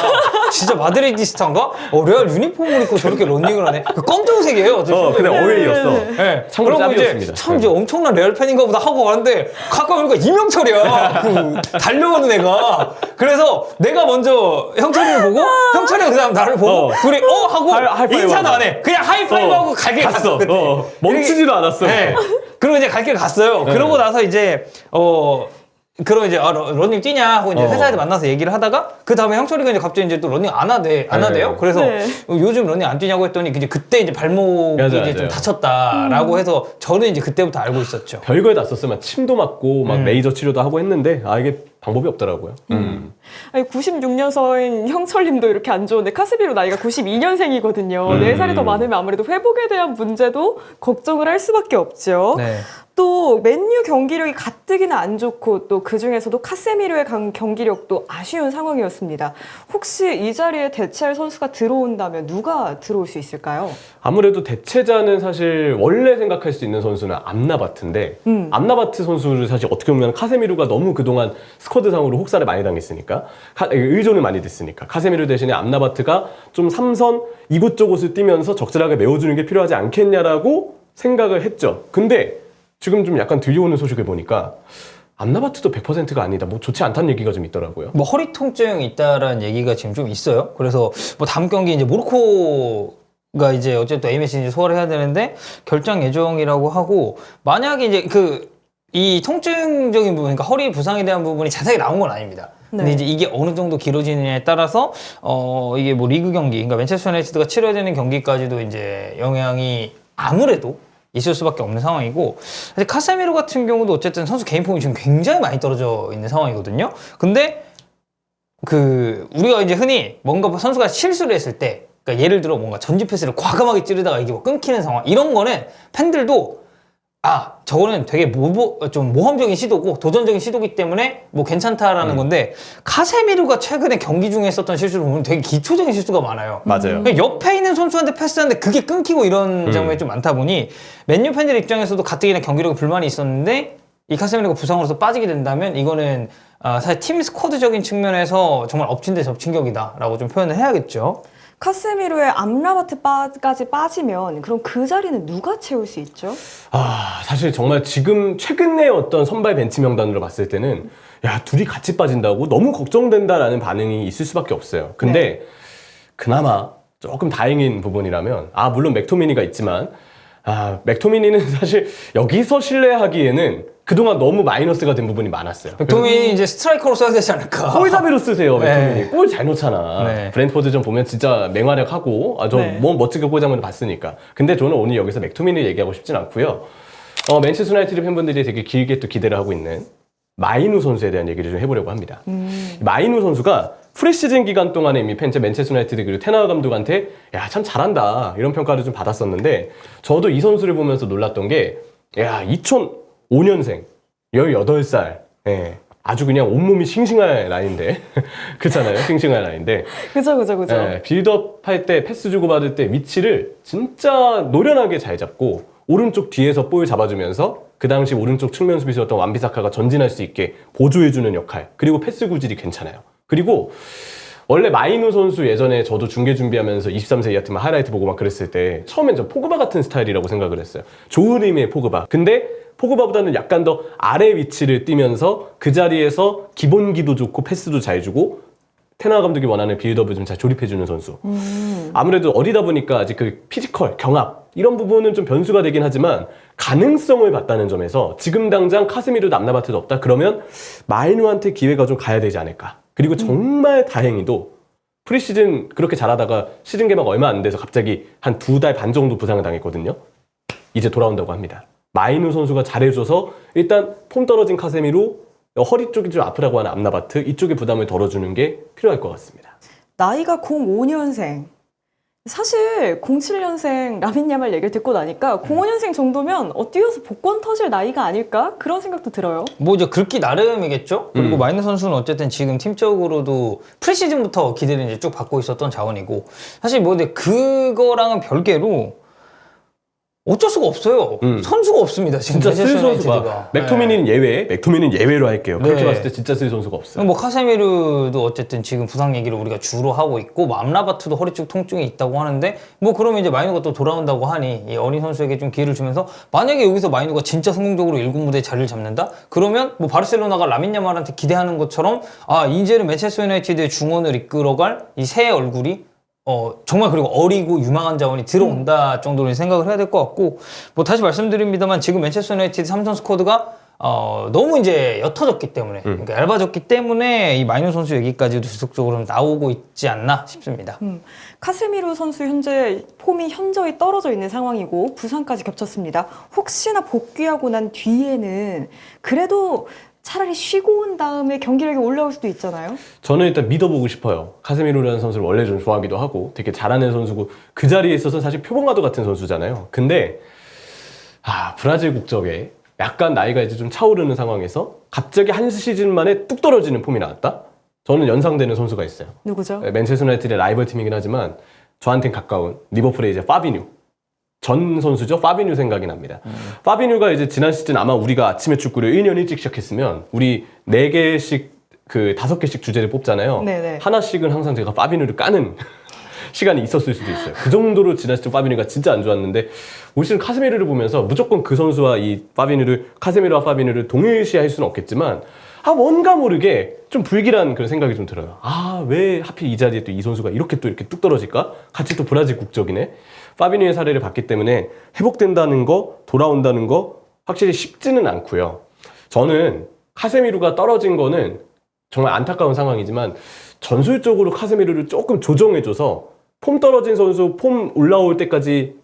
진짜 마드리디스타인가? 레알 유니폼을 입고 저렇게 런닝을 하네. 그 검정색이에요. 근데 어웨이였어. 네. 참고로 그러고 이제 짭이었습니다. 참 이제 엄청난 레알 팬인가 보다 하고 가는데 가까이 오니까 이명철이야. 그 달려오는 애가. 그래서 내가 먼저 형철이를 보고 형철이가 그 다음 나를 보고 둘이 하고 하이파이브 인사도 하고. 안 해. 그냥 하이파이브 하고 갈 길 갔어. 그때. 멈추지도 않았어. 네. 그리고 이제 갈 길 갔어요. 그러고 나서 이제 그럼 이제 러닝 뛰냐 하고 이제 회사에서 만나서 얘기를 하다가 그 다음에 형철이가 이제 갑자기 이제 또 러닝 안 하대요. 그래서 네. 요즘 러닝 안 뛰냐고 했더니 이제 그때 이제 발목이 맞아요, 이제 좀 맞아요. 다쳤다라고 해서 저는 이제 그때부터 알고 있었죠. 별거에 났었으면 침도 맞고 막 레이저 치료도 하고 했는데 이게 방법이 없더라고요. 아니, 96년서인 형철님도 이렇게 안 좋은데 카스미로 나이가 92년생이거든요. 4살이 더 많으면 아무래도 회복에 대한 문제도 걱정을 할 수밖에 없죠. 네. 또 맨유 경기력이 가뜩이나 안 좋고 또 그중에서도 카세미로의 경기력도 아쉬운 상황이었습니다. 혹시 이 자리에 대체할 선수가 들어온다면 누가 들어올 수 있을까요? 아무래도 대체자는 사실 원래 생각할 수 있는 선수는 암라바트인데 암라바트 선수를 사실 어떻게 보면 카세미루가 너무 그동안 스쿼드상으로 혹사를 많이 당했으니까 의존을 많이 됐으니까 카세미루 대신에 암라바트가 좀 삼선 이곳저곳을 뛰면서 적절하게 메워주는 게 필요하지 않겠냐라고 생각을 했죠. 근데 지금 좀 약간 들려오는 소식을 보니까 암라바트도 100%가 아니다. 뭐 좋지 않다는 얘기가 좀 있더라고요. 뭐 허리 통증이 있다라는 얘기가 지금 좀 있어요. 그래서 뭐 다음 경기 이제 모로코가 이제 어쨌든 A매치 이제 소화를 해야 되는데 결장 예정이라고 하고, 만약에 이제 이 통증적인 부분, 그러니까 허리 부상에 대한 부분이 자세하게 나온 건 아닙니다. 근데 네. 이제 이게 어느 정도 길어지느냐에 따라서 이게 뭐 리그 경기, 그러니까 맨체스터 유나이티드가 치러야 되는 경기까지도 이제 영향이 아무래도 있을 수밖에 없는 상황이고, 사실 카세미로 같은 경우도 어쨌든 선수 개인 폼이 지금 굉장히 많이 떨어져 있는 상황이거든요. 근데 우리가 이제 흔히 뭔가 선수가 실수를 했을 때, 그러니까 예를 들어 뭔가 전지 패스를 과감하게 찌르다가 이게 뭐 끊기는 상황, 이런 거는 팬들도 저거는 되게 좀 모험적인 시도고 도전적인 시도기 때문에 뭐 괜찮다라는 건데, 카세미루가 최근에 경기 중에 했었던 실수를 보면 되게 기초적인 실수가 많아요. 맞아요. 그냥 옆에 있는 선수한테 패스하는데 그게 끊기고 이런 장면이 좀 많다 보니 맨유 팬들 입장에서도 가뜩이나 경기력에 불만이 있었는데 이 카세미루가 부상으로서 빠지게 된다면 이거는 사실 팀 스쿼드적인 측면에서 정말 엎친 데 접친 격이다라고 좀 표현을 해야겠죠. 카세미로의 암라바트까지 빠지면 그럼 그 자리는 누가 채울 수 있죠? 사실 정말 지금 최근에 어떤 선발 벤치 명단으로 봤을 때는 야, 둘이 같이 빠진다고 너무 걱정된다라는 반응이 있을 수밖에 없어요. 근데 그나마 조금 다행인 부분이라면 물론 맥토미니가 있지만 맥토미니는 사실 여기서 신뢰하기에는 그동안 너무 마이너스가 된 부분이 많았어요. 맥토민이 이제 스트라이커로 써야 되지 않을까. 골잡이로 쓰세요, 맥토미니. 네. 골 잘 넣잖아. 네. 브랜트포드전 보면 진짜 맹활약하고 네. 뭐 멋지게 골장면을 봤으니까. 근데 저는 오늘 여기서 맥토미니를 얘기하고 싶진 않고요. 맨체스터 유나이티드 팬분들이 되게 길게 또 기대를 하고 있는 마이누 선수에 대한 얘기를 좀 해보려고 합니다. 마이누 선수가 프리시즌 기간 동안에 이미 맨체스터 유나이티드 그리고 테나우 감독한테 야, 참 잘한다 이런 평가를 좀 받았었는데, 저도 이 선수를 보면서 놀랐던 게 2005년생 18살 아주 그냥 온몸이 싱싱할 나이인데 그렇잖아요. 싱싱할 나이인데 그죠. 빌드업 할 때 패스 주고받을 때 위치를 진짜 노련하게 잘 잡고 오른쪽 뒤에서 볼 잡아주면서 그 당시 오른쪽 측면 수비수였던 완비사카가 전진할 수 있게 보조해주는 역할, 그리고 패스 구질이 괜찮아요. 그리고 원래 마이누 선수 예전에 저도 중계 준비하면서 23세 이하 팀 하이라이트 보고 막 그랬을 때 처음엔 저 포그바 같은 스타일이라고 생각을 했어요. 좋은 의미의 포그바. 근데 포그바보다는 약간 더 아래 위치를 뛰면서 그 자리에서 기본기도 좋고 패스도 잘 주고 테나 감독이 원하는 빌드업을 좀 잘 조립해주는 선수. 아무래도 어리다 보니까 아직 그 피지컬, 경합 이런 부분은 좀 변수가 되긴 하지만 가능성을 봤다는 점에서 지금 당장 카스미르도 암라바트도 없다? 그러면 마이누한테 기회가 좀 가야 되지 않을까. 그리고 정말 다행히도 프리시즌 그렇게 잘하다가 시즌 개막 얼마 안 돼서 갑자기 한 2달 반 정도 부상을 당했거든요. 이제 돌아온다고 합니다. 마이누 선수가 잘해줘서 일단 폼 떨어진 카세미로 허리 쪽이 좀 아프다고 하는 암라바트 이쪽에 부담을 덜어주는 게 필요할 것 같습니다. 나이가 05년생. 사실 07년생 라민 야말 얘기를 듣고 나니까 05년생 정도면 뛰어서 복권 터질 나이가 아닐까? 그런 생각도 들어요. 뭐 이제 긁기 나름이겠죠. 그리고 마이너 선수는 어쨌든 지금 팀적으로도 프리시즌부터 기대를 이제 쭉 받고 있었던 자원이고, 사실 뭐 근데 그거랑은 별개로 어쩔 수가 없어요. 선수가 없습니다. 지금 진짜 쓸 맨체스터 선수가 유나이티드가. 맥토미니는 예외, 맥토미니는 예외로 할게요. 그렇게 네. 봤을 때 진짜 쓸 선수가 없어요. 뭐 카세미르도 어쨌든 지금 부상 얘기를 우리가 주로 하고 있고, 뭐 암라바트도 허리 쪽 통증이 있다고 하는데, 뭐 그러면 이제 마이누가 또 돌아온다고 하니 이 어린 선수에게 좀 기회를 주면서, 만약에 여기서 마이누가 진짜 성공적으로 1군 무대에 자리를 잡는다? 그러면 뭐 바르셀로나가 라민 야말한테 기대하는 것처럼 이제는 맨체스터 유나이티드의 중원을 이끌어갈 이 새 얼굴이 정말 그리고 어리고 유망한 자원이 들어온다 정도로 생각을 해야 될 것 같고, 뭐 다시 말씀드립니다만 지금 맨체스터 유나이티드 삼선 스쿼드가 너무 이제 옅어졌기 때문에, 그러니까 얇아졌기 때문에 이 마이누 선수 얘기까지도 지속적으로 나오고 있지 않나 싶습니다. 카세미루 선수 현재 폼이 현저히 떨어져 있는 상황이고 부상까지 겹쳤습니다. 혹시나 복귀하고 난 뒤에는 그래도 차라리 쉬고 온 다음에 경기력이 올라올 수도 있잖아요. 저는 일단 믿어보고 싶어요. 카세미로라는 선수를 원래 좀 좋아하기도 하고 되게 잘하는 선수고 그 자리에 있어서 사실 표본과도 같은 선수잖아요. 근데 브라질 국적에 약간 나이가 이제 좀 차오르는 상황에서 갑자기 한 시즌 만에 뚝 떨어지는 폼이 나왔다? 저는 연상되는 선수가 있어요. 누구죠? 맨체스터 유나이티드의 라이벌 팀이긴 하지만 저한텐 가까운 리버풀의 이제 파비뉴. 전 선수죠. 파비뉴 생각이 납니다. 파비뉴가 이제 지난 시즌 아마 우리가 아침에 축구를 1년 일찍 시작했으면 우리 4개씩 그 5개씩 주제를 뽑잖아요. 네네. 하나씩은 항상 제가 파비뉴를 까는 시간이 있었을 수도 있어요. 그 정도로 지난 시즌 파비뉴가 진짜 안 좋았는데 올 시즌 카세미르를 보면서 무조건 그 선수와 이 파비뉴를 카세미르와 파비뉴를 동일시할 수는 없겠지만 뭔가 모르게 좀 불길한 그런 생각이 좀 들어요. 왜 하필 이 자리에 또 이 선수가 이렇게 뚝 떨어질까? 같이 또 브라질 국적이네. 파비뉴의 사례를 봤기 때문에 회복된다는 거, 돌아온다는 거 확실히 쉽지는 않고요. 저는 카세미르가 떨어진 거는 정말 안타까운 상황이지만 전술적으로 카세미르를 조금 조정해줘서 폼 떨어진 선수 폼 올라올 때까지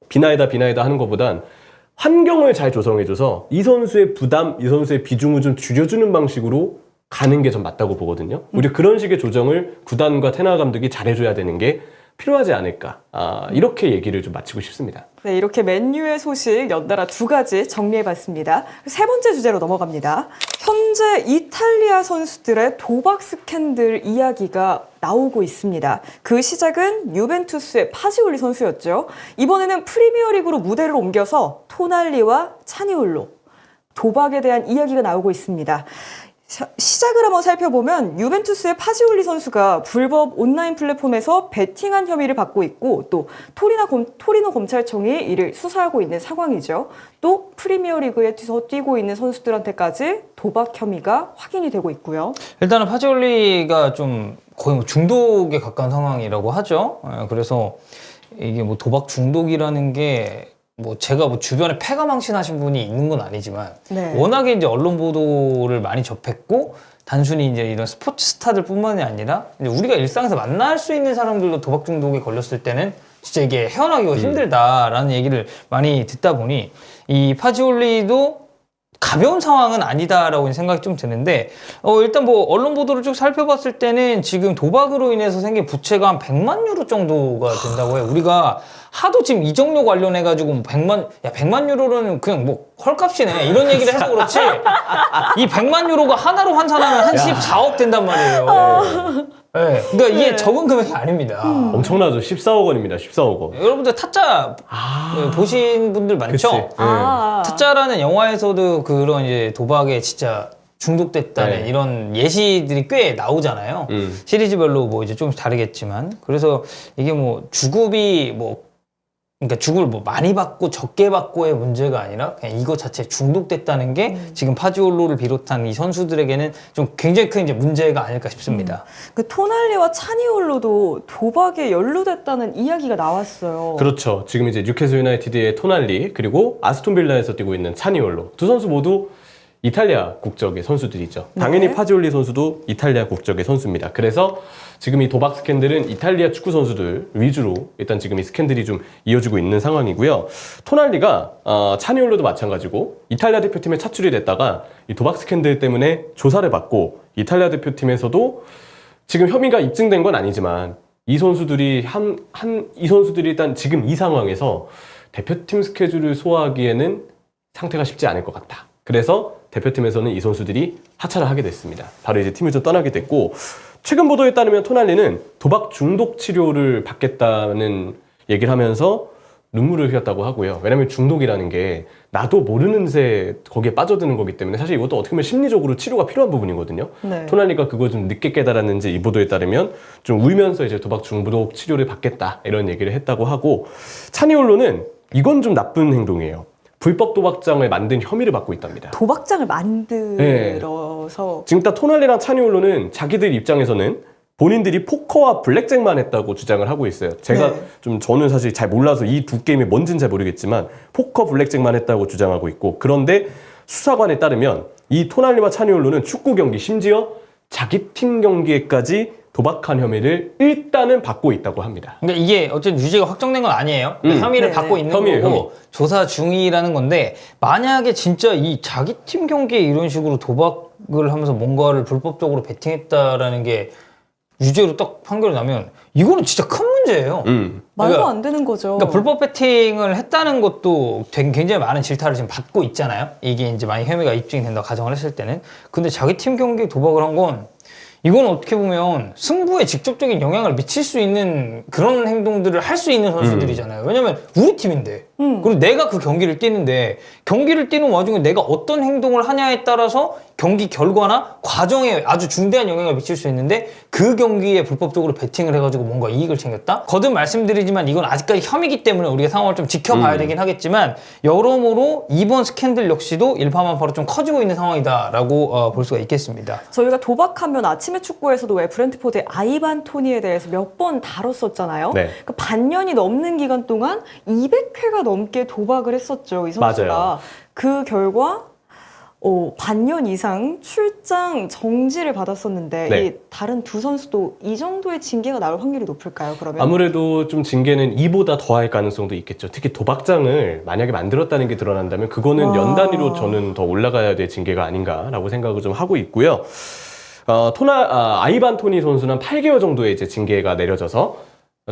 비나이다 하는 것보단 환경을 잘 조성해줘서 이 선수의 부담, 이 선수의 비중을 좀 줄여주는 방식으로 가는 게 전 맞다고 보거든요. 우리 그런 식의 조정을 구단과 테나 감독이 잘해줘야 되는 게 필요하지 않을까. 이렇게 얘기를 좀 마치고 싶습니다. 네, 이렇게 맨유의 소식 연달아 2가지 정리해봤습니다. 3번째 주제로 넘어갑니다. 현재 이탈리아 선수들의 도박 스캔들 이야기가 나오고 있습니다. 그 시작은 유벤투스의 파지올리 선수였죠. 이번에는 프리미어리그로 무대를 옮겨서 토날리와 차니올로 도박에 대한 이야기가 나오고 있습니다. 시작을 한번 살펴보면 유벤투스의 파지올리 선수가 불법 온라인 플랫폼에서 베팅한 혐의를 받고 있고 또 토리노 검찰청이 이를 수사하고 있는 상황이죠. 또 프리미어리그에서 뛰고 있는 선수들한테까지 도박 혐의가 확인이 되고 있고요. 일단은 파지올리가 좀 거의 뭐 중독에 가까운 상황이라고 하죠. 그래서 이게 뭐 도박 중독이라는 게 뭐 제가 뭐 주변에 패가망신하신 분이 있는 건 아니지만 네. 워낙에 이제 언론 보도를 많이 접했고 단순히 이제 이런 스포츠 스타들뿐만이 아니라 이제 우리가 일상에서 만날 수 있는 사람들도 도박 중독에 걸렸을 때는 진짜 이게 헤어나기가 힘들다라는 얘기를 많이 듣다 보니 이 파지올리도 가벼운 상황은 아니다라고 생각이 좀 드는데 일단 뭐 언론 보도를 쭉 살펴봤을 때는 지금 도박으로 인해서 생긴 부채가 한 100만 유로 정도가 된다고 해요. 우리가 하도 지금 이적료 관련해가지고 100만 유로는 그냥 뭐 헐값이네 이런 얘기를 해서 그렇지 이 100만 유로가 하나로 환산하면 한 14억 된단 말이에요. 네. 그러니까 이게 적은 금액이 아닙니다. 엄청나죠. 14억 원입니다. 14억 원. 여러분들 타짜 보신 분들 많죠? 그치. 타짜라는 영화에서도 그런 이제 도박에 진짜 중독됐다는 네. 이런 예시들이 꽤 나오잖아요. 시리즈별로 뭐 이제 좀 다르겠지만. 그래서 이게 뭐 주급이 뭐 그러니까 주급을 뭐 많이 받고 적게 받고의 문제가 아니라 그냥 이거 자체에 중독됐다는 게 지금 파지올로를 비롯한 이 선수들에게는 좀 굉장히 큰 이제 문제가 아닐까 싶습니다. 그 토날리와 차니올로도 도박에 연루됐다는 이야기가 나왔어요. 그렇죠. 지금 이제 뉴캐슬 유나이티드의 토날리 그리고 아스톤 빌라에서 뛰고 있는 차니올로 두 선수 모두 이탈리아 국적의 선수들이죠. 당연히 네. 파지올리 선수도 이탈리아 국적의 선수입니다. 그래서 지금 이 도박 스캔들은 이탈리아 축구 선수들 위주로 일단 지금 이 스캔들이 좀 이어지고 있는 상황이고요. 토날리가 차니올로도 마찬가지고 이탈리아 대표팀에 차출이 됐다가 이 도박 스캔들 때문에 조사를 받고 이탈리아 대표팀에서도 지금 혐의가 입증된 건 아니지만 이 선수들이 이 선수들이 일단 지금 이 상황에서 대표팀 스케줄을 소화하기에는 상태가 쉽지 않을 것 같다. 그래서 대표팀에서는 이 선수들이 하차를 하게 됐습니다. 바로 이제 팀을 좀 떠나게 됐고 최근 보도에 따르면 토날리는 도박 중독 치료를 받겠다는 얘기를 하면서 눈물을 흘렸다고 하고요. 왜냐면 중독이라는 게 나도 모르는 새 거기에 빠져드는 거기 때문에 사실 이것도 어떻게 보면 심리적으로 치료가 필요한 부분이거든요. 네. 토날리가 그걸 좀 늦게 깨달았는지 이 보도에 따르면 좀 울면서 이제 도박 중독 치료를 받겠다 이런 얘기를 했다고 하고 차니올로는 이건 좀 나쁜 행동이에요. 불법 도박장을 만든 혐의를 받고 있답니다. 도박장을 만들어서 지금 딱 토날리랑 차니올로는 자기들 입장에서는 본인들이 포커와 블랙잭만 했다고 주장을 하고 있어요. 제가 네. 저는 사실 잘 몰라서 이 두 게임이 뭔지는 잘 모르겠지만 포커 블랙잭만 했다고 주장하고 있고 그런데 수사관에 따르면 이 토날리와 차니올로는 축구 경기 심지어 자기 팀 경기에까지 도박한 혐의를 일단은 받고 있다고 합니다. 그러니까 이게 어쨌든 유죄가 확정된 건 아니에요. 그러니까 혐의를 네네. 받고 있는 혐의예요, 거고 혐의. 조사 중이라는 건데 만약에 진짜 이 자기 팀 경기에 이런 식으로 도박을 하면서 뭔가를 불법적으로 베팅했다라는 게 유죄로 딱 판결이 나면 이거는 진짜 큰 문제예요. 말도 그러니까- 안 되는 거죠. 그러니까 불법 배팅을 했다는 것도 굉장히 많은 질타를 지금 받고 있잖아요. 이게 이제 만약 혐의가 입증이 된다고 가정을 했을 때는. 근데 자기 팀 경기에 도박을 한 건 이건 어떻게 보면 승부에 직접적인 영향을 미칠 수 있는 그런 행동들을 할 수 있는 선수들이잖아요. 왜냐면 우리 팀인데. 그리고 내가 그 경기를 뛰는데 경기를 뛰는 와중에 내가 어떤 행동을 하냐에 따라서 경기 결과나 과정에 아주 중대한 영향을 미칠 수 있는데 그 경기에 불법적으로 베팅을 해가지고 뭔가 이익을 챙겼다? 거듭 말씀드리지만 이건 아직까지 혐의이기 때문에 우리가 상황을 좀 지켜봐야 되긴 하겠지만 여러모로 이번 스캔들 역시도 일파만파로 좀 커지고 있는 상황이다라고 볼 수가 있겠습니다. 저희가 도박하면 아침에 축구에서도 왜 브렌트포드의 아이반 토니에 대해서 몇 번 다뤘었잖아요. 네. 그 반년이 넘는 기간 동안 200회가 넘게 도박을 했었죠. 이 선수가. 맞아요. 그 결과 반년 이상 출장 정지를 받았었는데 네. 이 다른 두 선수도 이 정도의 징계가 나올 확률이 높을까요? 그러면 아무래도 좀 징계는 이보다 더할 가능성도 있겠죠. 특히 도박장을 만약에 만들었다는 게 드러난다면 그거는 와. 연 단위로 저는 더 올라가야 될 징계가 아닌가라고 생각을 좀 하고 있고요. 아이반 토니 선수는 8개월 정도의 이제 징계가 내려져서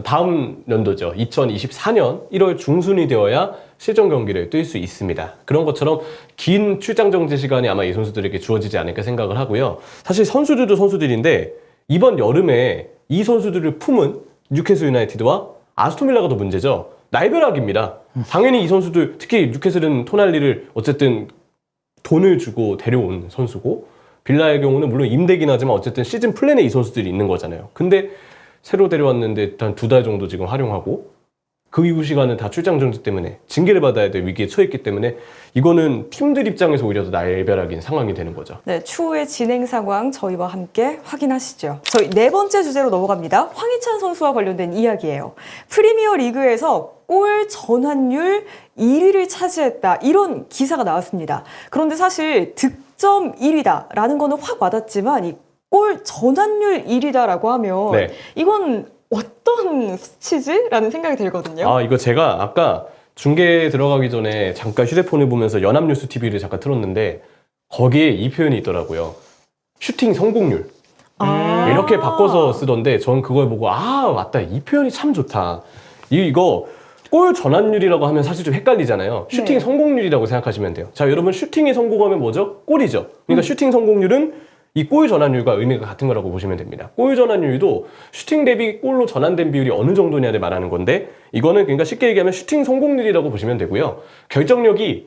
다음 연도죠. 2024년 1월 중순이 되어야 실전 경기를 뛸 수 있습니다. 그런 것처럼 긴 출장 정지 시간이 아마 이 선수들에게 주어지지 않을까 생각을 하고요. 사실 선수들도 선수들인데 이번 여름에 이 선수들을 품은 뉴캐슬 유나이티드와 아스톤 빌라가 더 문제죠. 날벼락입니다. 당연히 이 선수들, 특히 뉴캐슬은 토날리를 어쨌든 돈을 주고 데려온 선수고 빌라의 경우는 물론 임대긴 하지만 어쨌든 시즌 플랜에 이 선수들이 있는 거잖아요. 근데 새로 데려왔는데 일단 2달 정도 지금 활용하고 그 이후 시간은 다 출장 정지 때문에 징계를 받아야 될 위기에 처했기 때문에 이거는 팀들 입장에서 오히려 더 날벼락인 상황이 되는 거죠. 네, 추후의 진행 상황 저희와 함께 확인하시죠. 저희 네 번째 주제로 넘어갑니다. 황희찬 선수와 관련된 이야기예요. 프리미어 리그에서 골 전환율 1위를 차지했다. 이런 기사가 나왔습니다. 그런데 사실 득점 1위다라는 거는 확 와닿지만 이 골 전환율 1위다라고 하면 네. 이건 어떤 수치지? 라는 생각이 들거든요. 이거 제가 아까 중계 들어가기 전에 잠깐 휴대폰을 보면서 연합뉴스 TV를 잠깐 틀었는데 거기에 이 표현이 있더라고요. 슈팅 성공률. 이렇게 바꿔서 쓰던데 전 그걸 보고 맞다. 이 표현이 참 좋다. 이거 골 전환율이라고 하면 사실 좀 헷갈리잖아요. 슈팅 네. 성공률이라고 생각하시면 돼요. 자, 여러분 슈팅이 성공하면 뭐죠? 골이죠. 그러니까 슈팅 성공률은 이 골 전환율과 의미가 같은 거라고 보시면 됩니다. 골 전환율도 슈팅 대비 골로 전환된 비율이 어느 정도냐를 말하는 건데 이거는 그러니까 쉽게 얘기하면 슈팅 성공률이라고 보시면 되고요. 결정력이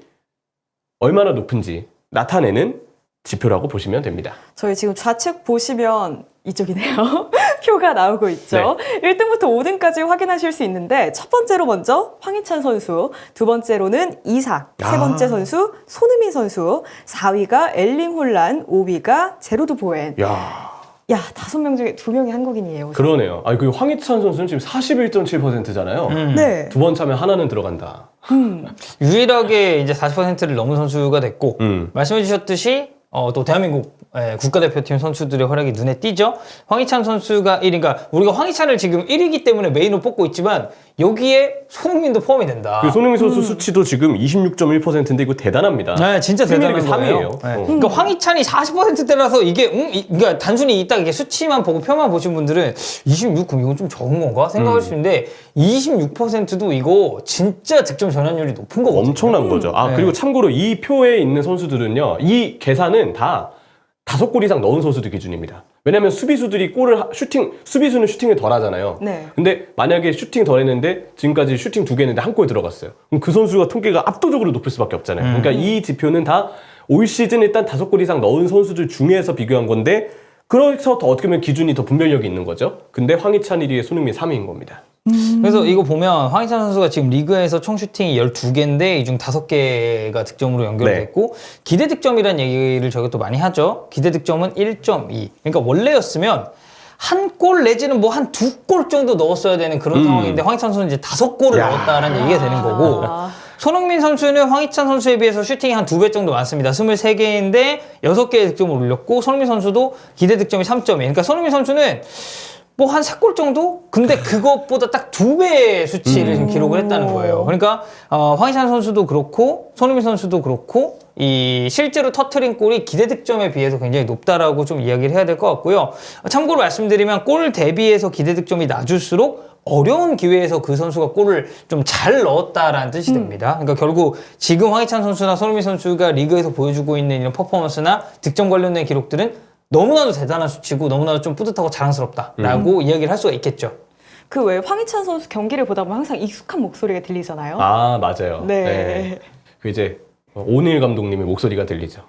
얼마나 높은지 나타내는 지표라고 보시면 됩니다. 저희 지금 좌측 보시면 이쪽이네요. 표가 나오고 있죠. 1등부터 5등까지 확인하실 수 있는데 첫 번째로 먼저 황희찬 선수, 두 번째로는 이삭, 세 번째 선수 손흥민 선수, 4위가 엘링 홀란, 5위가 제로드 보엔. 야, 5명 중에 2명이 한국인이에요. 그러네요. 그 황희찬 선수는 지금 41.7%잖아요. 네. 두 번 차면 하나는 들어간다. 유일하게 이제 40%를 넘은 선수가 됐고 말씀해 주셨듯이 또 대한민국 국가대표팀 선수들의 활약이 눈에 띄죠. 황희찬 선수가 1위, 그러니까 우리가 황희찬을 지금 1위이기 때문에 메인으로 뽑고 있지만 여기에 손흥민도 포함이 된다. 그 손흥민 선수 수치도 지금 26.1%인데 이거 대단합니다. 네, 진짜 대단한 프리미어리그 거예요. 3위예요. 네. 그러니까 황희찬이 40%대라서 이게 그러니까 단순히 딱 이게 수치만 보고 표만 보신 분들은 26, 그럼 이건 좀 적은 건가 생각할 수 있는데 26%도 이거 진짜 득점 전환율이 높은 거거든요. 엄청난 거죠. 네. 그리고 참고로 이 표에 있는 선수들은요, 이 계산은 다 5골 이상 넣은 선수들 기준입니다. 왜냐면 수비수들이 수비수는 슈팅을 덜 하잖아요. 네. 근데 만약에 슈팅 덜 했는데 지금까지 슈팅 2개 했는데 1골 들어갔어요. 그럼 그 선수가 통계가 압도적으로 높을 수밖에 없잖아요. 그러니까 이 지표는 다 올 시즌 일단 5골 이상 넣은 선수들 중에서 비교한 건데 그래서 더 어떻게 보면 기준이 더 분별력이 있는 거죠. 근데 황희찬 1위에 손흥민 3위인 겁니다. 그래서 이거 보면 황희찬 선수가 지금 리그에서 총 슈팅이 12개인데 이 중 5개가 득점으로 연결됐고 기대 득점이라는 얘기를 저희가 또 많이 하죠. 기대 득점은 1.2. 그러니까 원래였으면 한 골 내지는 뭐 한 2골 정도 넣었어야 되는 그런 상황인데 황희찬 선수는 이제 5골을 넣었다라는 얘기가 되는 거고 손흥민 선수는 황희찬 선수에 비해서 슈팅이 한 2배 정도 많습니다. 23개인데 6개의 득점을 올렸고 손흥민 선수도 기대 득점이 3.2. 그러니까 손흥민 선수는 뭐 한 3골 정도? 근데 그것보다 딱 2배의 수치를 지금 기록을 했다는 거예요. 그러니까 황희찬 선수도 그렇고 손흥민 선수도 그렇고 이 실제로 터트린 골이 기대 득점에 비해서 굉장히 높다라고 좀 이야기를 해야 될 것 같고요. 참고로 말씀드리면 골 대비해서 기대 득점이 낮을수록 어려운 기회에서 그 선수가 골을 좀 잘 넣었다라는 뜻이 됩니다. 그러니까 결국 지금 황희찬 선수나 손흥민 선수가 리그에서 보여주고 있는 이런 퍼포먼스나 득점 관련된 기록들은 너무나도 대단한 수치고 너무나도 좀 뿌듯하고 자랑스럽다라고 이야기를 할 수가 있겠죠. 그 외에 황희찬 선수 경기를 보다 보면 항상 익숙한 목소리가 들리잖아요. 아, 맞아요. 네. 그 이제 오닐 감독님의 목소리가 들리죠.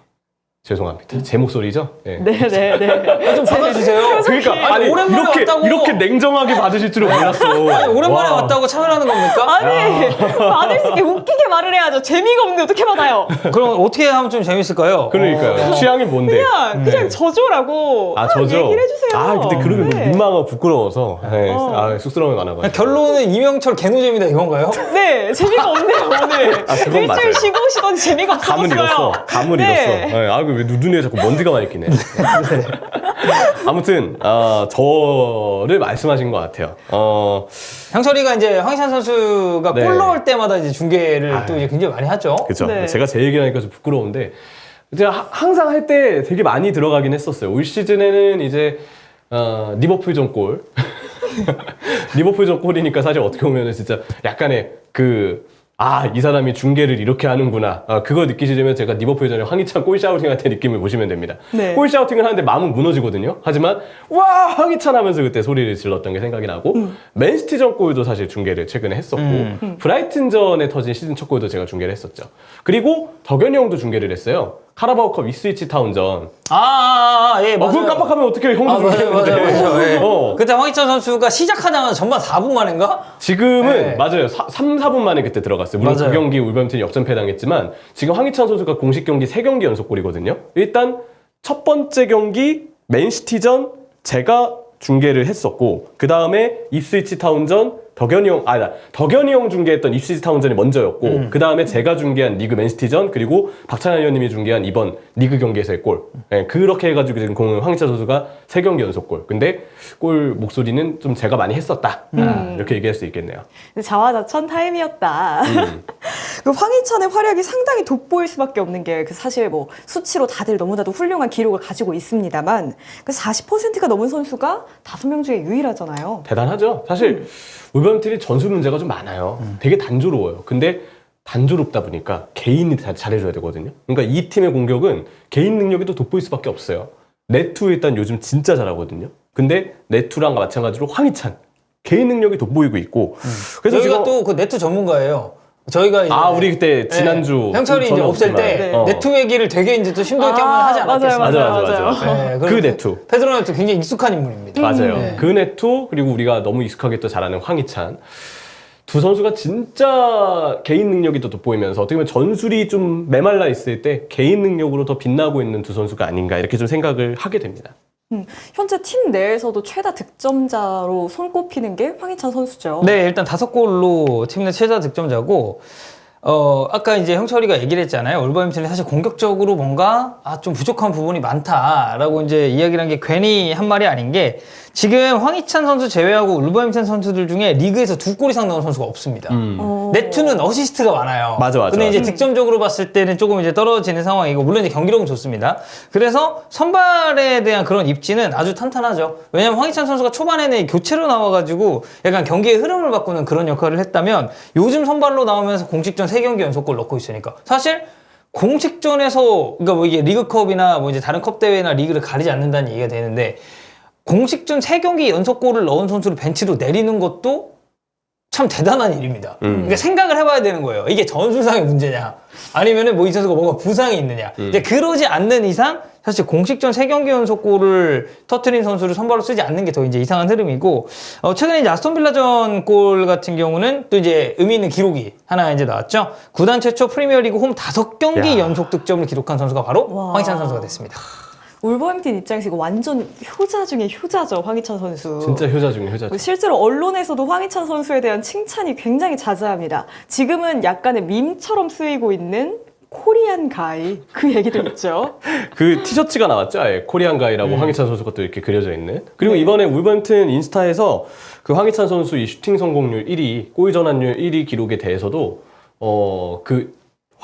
죄송합니다. 제 목소리죠? 네. 네네네. 좀 받아주세요. 그러니까 아니, 오랜만에 왔다고. 이렇게 냉정하게 받으실 줄은 몰랐어. 아니, 오랜만에 와. 왔다고 참여하는 겁니까? 아니 받을 수 있게 웃기게 말을 해야죠. 재미가 없는데 어떻게 받아요? 그럼 어떻게 하면 좀 재밌을까요? 그러니까 취향이 뭔데? 그냥 저조라고 아, 저죠? 얘기를 해주세요. 아, 근데 그러면 네. 민망하고 부끄러워서. 네. 아, 쑥스러움이 많아가지고. 결론은 이명철 개노잼이다 이건가요? 네, 재미가 없네요 오늘. 아, 그건 일주일 맞아요. 쉬고 오시더니 재미가 없었어요. 감을 잃었어. 감을 잃었어. 네, 아, 왜 눈에 자꾸 먼지가 많이 끼네. 아무튼, 저를 말씀하신 것 같아요. 형철이가 이제 황희찬 선수가 네. 골 넣을 때마다 이제 중계를 또 이제 굉장히 많이 하죠. 그죠. 네. 제가 제 얘기하니까 좀 부끄러운데, 제가 항상 할 때 되게 많이 들어가긴 했었어요. 올 시즌에는 이제, 리버풀전 골. 리버풀전 골이니까 사실 어떻게 보면은 진짜 약간의 이 사람이 중계를 이렇게 하는구나. 그걸 느끼시려면 제가 리버풀전에 황희찬 골 샤우팅 할 때 느낌을 보시면 됩니다. 네. 골 샤우팅을 하는데 마음은 무너지거든요. 하지만 와 황희찬 하면서 그때 소리를 질렀던 게 생각이 나고 맨시티전 골도 사실 중계를 최근에 했었고 브라이튼전에 터진 시즌 첫 골도 제가 중계를 했었죠. 그리고 덕현이 형도 중계를 했어요. 카라바오컵 이스위치 타운전. 예, 맞아요. 그걸 깜빡하면 어떻게 형도 중계했는데. 맞아요. 예. 어. 그때 황희찬 선수가 시작하자마자 전반 4분 만인가? 지금은 네. 맞아요. 3, 4분 만에 그때 들어갔어요. 물론 맞아요. 그 경기 울버햄튼이 역전패 당했지만 지금 황희찬 선수가 공식 경기 3경기 연속골이거든요. 일단 첫 번째 경기 맨시티전 제가 중계를 했었고 그 다음에 입스위치 타운전 덕현이 형 중계했던 입스위치 타운전이 먼저였고 그 다음에 제가 중계한 리그 맨시티전 그리고 박찬현 의원님이 중계한 이번 리그 경기에서의 골. 네, 그렇게 해가지고 지금 황희찬 선수가 3경기 연속골. 근데 골 목소리는 좀 제가 많이 했었다. 이렇게 얘기할 수 있겠네요. 자화자찬 타임이었다. 그 황희찬의 활약이 상당히 돋보일 수밖에 없는 게 사실 뭐 수치로 다들 너무나도 훌륭한 기록을 가지고 있습니다만 그 40%가 넘은 선수가 5명 중에 유일하잖아요. 대단하죠. 사실 울버햄튼이 전술 문제가 좀 많아요. 되게 단조로워요. 근데 단조롭다 보니까 개인이 잘해줘야 되거든요. 그러니까 이 팀의 공격은 개인 능력이 또 돋보일 수밖에 없어요. 네투 일단 요즘 진짜 잘하거든요. 근데 네투랑 마찬가지로 황희찬 개인 능력이 돋보이고 있고 그래서 저희가 지금 또 그 네트 전문가예요. 저희가 이제 우리 그때 지난주 형철이 이제 저는 없을 때 없지만, 네트 얘기를 되게 이제 또 심도 있게 한번 하지 않았겠습니까? 맞아요. 네, 그 그리고 네투. 페드로 네트 굉장히 익숙한 인물입니다. 맞아요. 네. 그 네투 그리고 우리가 너무 익숙하게 또 잘하는 황희찬 두 선수가 진짜 개인 능력이 더 돋보이면서 어떻게 보면 전술이 좀 메말라 있을 때 개인 능력으로 더 빛나고 있는 두 선수가 아닌가 이렇게 좀 생각을 하게 됩니다. 현재 팀 내에서도 최다 득점자로 손꼽히는 게 황희찬 선수죠. 네, 일단 5골로 팀 내 최다 득점자고 아까 이제 형철이가 얘기를 했잖아요. 울버햄튼이 사실 공격적으로 뭔가 좀 부족한 부분이 많다라고 이제 이야기를 한 게 괜히 한 말이 아닌 게 지금 황희찬 선수 제외하고 울버햄튼 선수들 중에 리그에서 2골 이상 넣은 선수가 없습니다. 네투는 어시스트가 많아요. 맞아. 근데 이제 득점적으로 봤을 때는 조금 이제 떨어지는 상황이고 물론 이제 경기력은 좋습니다. 그래서 선발에 대한 그런 입지는 아주 탄탄하죠. 왜냐면 황희찬 선수가 초반에는 교체로 나와가지고 약간 경기의 흐름을 바꾸는 그런 역할을 했다면 요즘 선발로 나오면서 공식전 3경기 연속골 넣고 있으니까 사실 공식전에서 그러니까 뭐 이게 리그컵이나 뭐 이제 다른 컵 대회나 리그를 가리지 않는다는 얘기가 되는데 공식전 3경기 연속골을 넣은 선수를 벤치로 내리는 것도 참 대단한 일입니다. 그러니까 생각을 해봐야 되는 거예요. 이게 전술상의 문제냐 아니면은 뭐 이 선수가 뭔가 부상이 있느냐. 이제 그러지 않는 이상 사실 공식전 3경기 연속골을 터트린 선수를 선발로 쓰지 않는 게 더 이제 이상한 흐름이고 최근에 이제 아스톤 빌라전 골 같은 경우는 또 이제 의미 있는 기록이 하나 이제 나왔죠. 구단 최초 프리미어리그 홈 5경기 연속 득점을 기록한 선수가 바로 황희찬 선수가 됐습니다. 울버햄튼 입장에서 이거 완전 효자 중에 효자죠, 황희찬 선수. 진짜 효자 중에 효자죠. 실제로 언론에서도 황희찬 선수에 대한 칭찬이 굉장히 자자합니다. 지금은 약간의 밈처럼 쓰이고 있는 코리안 가이 그 얘기도 있죠. 그 티셔츠가 나왔죠. 아예 코리안 가이라고 황희찬 선수 것도 이렇게 그려져 있는. 그리고 이번에 울버햄튼 인스타에서 그 황희찬 선수 이 슈팅 성공률 1위, 골 전환율 1위 기록에 대해서도 그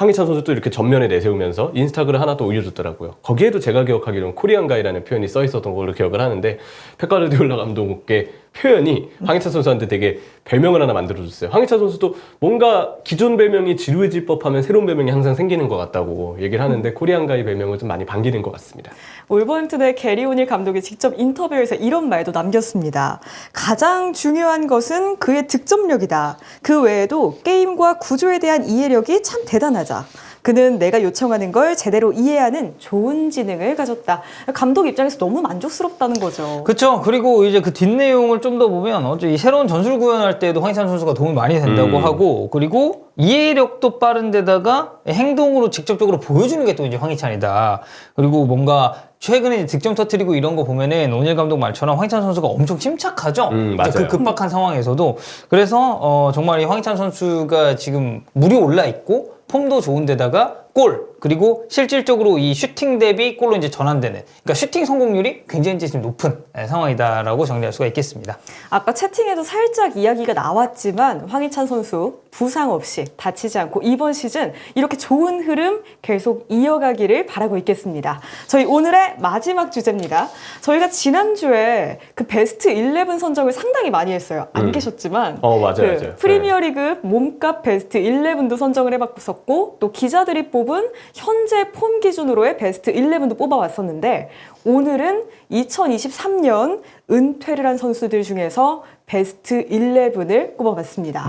황희찬 선수 또 이렇게 전면에 내세우면서 인스타글을 하나 또 올려줬더라고요. 거기에도 제가 기억하기로는 코리안 가이라는 표현이 써 있었던 걸로 기억을 하는데 펩 가르디올라 감독의 표현이 황희찬 선수한테 되게 별명을 하나 만들어줬어요. 황희찬 선수도 뭔가 기존 별명이 지루해질 법하면 새로운 별명이 항상 생기는 것 같다고 얘기를 하는데 코리안 가이 별명은 좀 많이 반기는 것 같습니다. wolverhampton의 게리 오닐 감독이 직접 인터뷰에서 이런 말도 남겼습니다. 가장 중요한 것은 그의 득점력이다. 그 외에도 게임과 구조에 대한 이해력이 참 대단하다. 그는 내가 요청하는 걸 제대로 이해하는 좋은 지능을 가졌다. 감독 입장에서 너무 만족스럽다는 거죠. 그렇죠. 그리고 이제 그 뒷내용을 좀 더 보면 어째 이 새로운 전술 구현할 때도 황희찬 선수가 도움이 많이 된다고 하고, 그리고 이해력도 빠른 데다가 행동으로 직접적으로 보여주는 게 또 이제 황희찬이다. 그리고 뭔가 최근에 이제 득점 터뜨리고 이런 거 보면은 오닐 감독 말처럼 황희찬 선수가 엄청 침착하죠. 맞아요. 그 급박한 상황에서도. 그래서 정말 이 황희찬 선수가 지금 물이 올라 있고 폼도 좋은 데다가 골, 그리고 실질적으로 이 슈팅 대비 골로 이제 전환되는, 그러니까 슈팅 성공률이 굉장히 지금 높은 상황이다라고 정리할 수가 있겠습니다. 아까 채팅에도 살짝 이야기가 나왔지만 황희찬 선수 부상 없이 다치지 않고 이번 시즌 이렇게 좋은 흐름 계속 이어가기를 바라고 있겠습니다. 저희 오늘의 마지막 주제입니다. 저희가 지난주에 그 베스트 11 선정을 상당히 많이 했어요. 안 계셨지만 맞아요, 그 맞아요. 프리미어리그 몸값 베스트 11도 선정을 해봤었고, 또 기자들이 뽑은 현재 폼 기준으로의 베스트 11도 뽑아왔었는데, 오늘은 2023년 은퇴를 한 선수들 중에서 베스트 11을 꼽아봤습니다.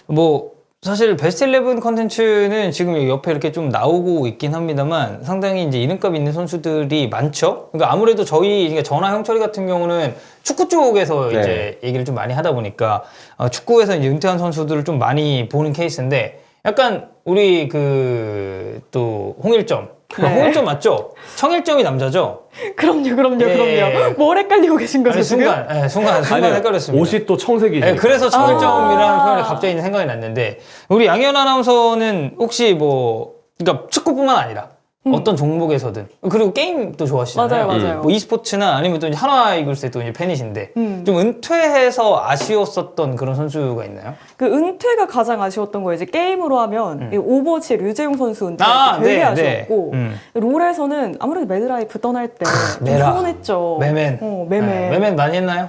뭐 사실 베스트 11 컨텐츠는 지금 여기 옆에 이렇게 좀 나오고 있긴 합니다만 상당히 이제 이름값 있는 선수들이 많죠. 그러니까 아무래도 그러니까 저나 형철이 같은 경우는 축구 쪽에서 네. 이제 얘기를 좀 많이 하다 보니까 축구에서 이제 은퇴한 선수들을 좀 많이 보는 케이스인데, 약간 우리 그 또 홍일점, 네. 홍일점 맞죠? 청일점이 남자죠? 그럼요. 예. 뭘 헷갈리고 계신 거죠, 아니, 지금? 순간 아니요, 헷갈렸습니다. 옷이 또 청색이죠. 네, 그래서 청일점이라는 아. 표현이 갑자기 생각이 났는데, 우리 양현 아나운서는 혹시 그러니까 축구뿐만 아니라 어떤 종목에서든, 그리고 게임도 좋아하시잖아요. 맞아요. 뭐 e스포츠나 아니면 또 이제 한화 이글스의 또 이제 팬이신데, 좀 은퇴해서 아쉬웠었던 그런 선수가 있나요? 그 은퇴가 가장 아쉬웠던 거예요. 이제 게임으로 하면 이 오버워치의 류재용 선수 은퇴 되게 네, 아쉬웠고, 네. 롤에서는 아무래도 매드라이프 떠날 때 좀 메라. 서운했죠. 매맨. 매맨. 네, 매맨 많이 했나요?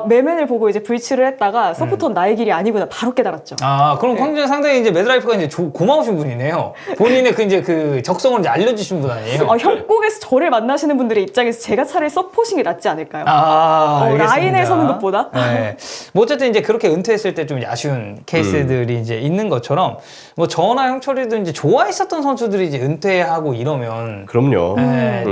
매맨을 보고 이제 불치를 했다가 서포터는 나의 길이 아니구나 바로 깨달았죠. 그럼 상당히 이제 매드라이프가 이제 고마우신 분이네요. 본인의 그 적성을 이제 알려주신 분 아니에요? 협곡에서 저를 만나시는 분들의 입장에서 제가 차라리 서포싱이 낫지 않을까요? 알겠습니다. 라인에 서는 것보다? 네. 뭐 어쨌든 이제 그렇게 은퇴했을 때 좀 아쉬운 케이스들이 이제 있는 것처럼, 뭐 저나 형철이도 이제 좋아했었던 선수들이 이제 은퇴하고 이러면 그럼요.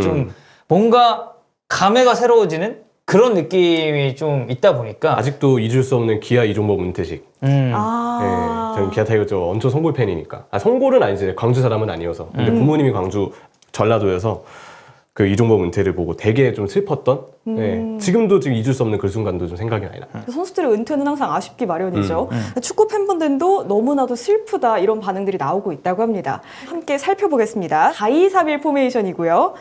좀 뭔가 감회가 새로워지는 그런 느낌이 좀 있다 보니까 아직도 잊을 수 없는 기아 이종범 은퇴식. 네, 저는 기아 타이거즈 엄청 송골 팬이니까. 송골은 아니지, 광주 사람은 아니어서. 근데 부모님이 광주 전라도여서 그 이종범 은퇴를 보고 되게 좀 슬펐던. 네, 지금도 지금 잊을 수 없는 그 순간도 좀 생각이 많이 나요. 선수들의 은퇴는 항상 아쉽기 마련이죠. 축구 팬분들도 너무나도 슬프다 이런 반응들이 나오고 있다고 합니다. 함께 살펴보겠습니다. 4-2-3-1 포메이션이고요.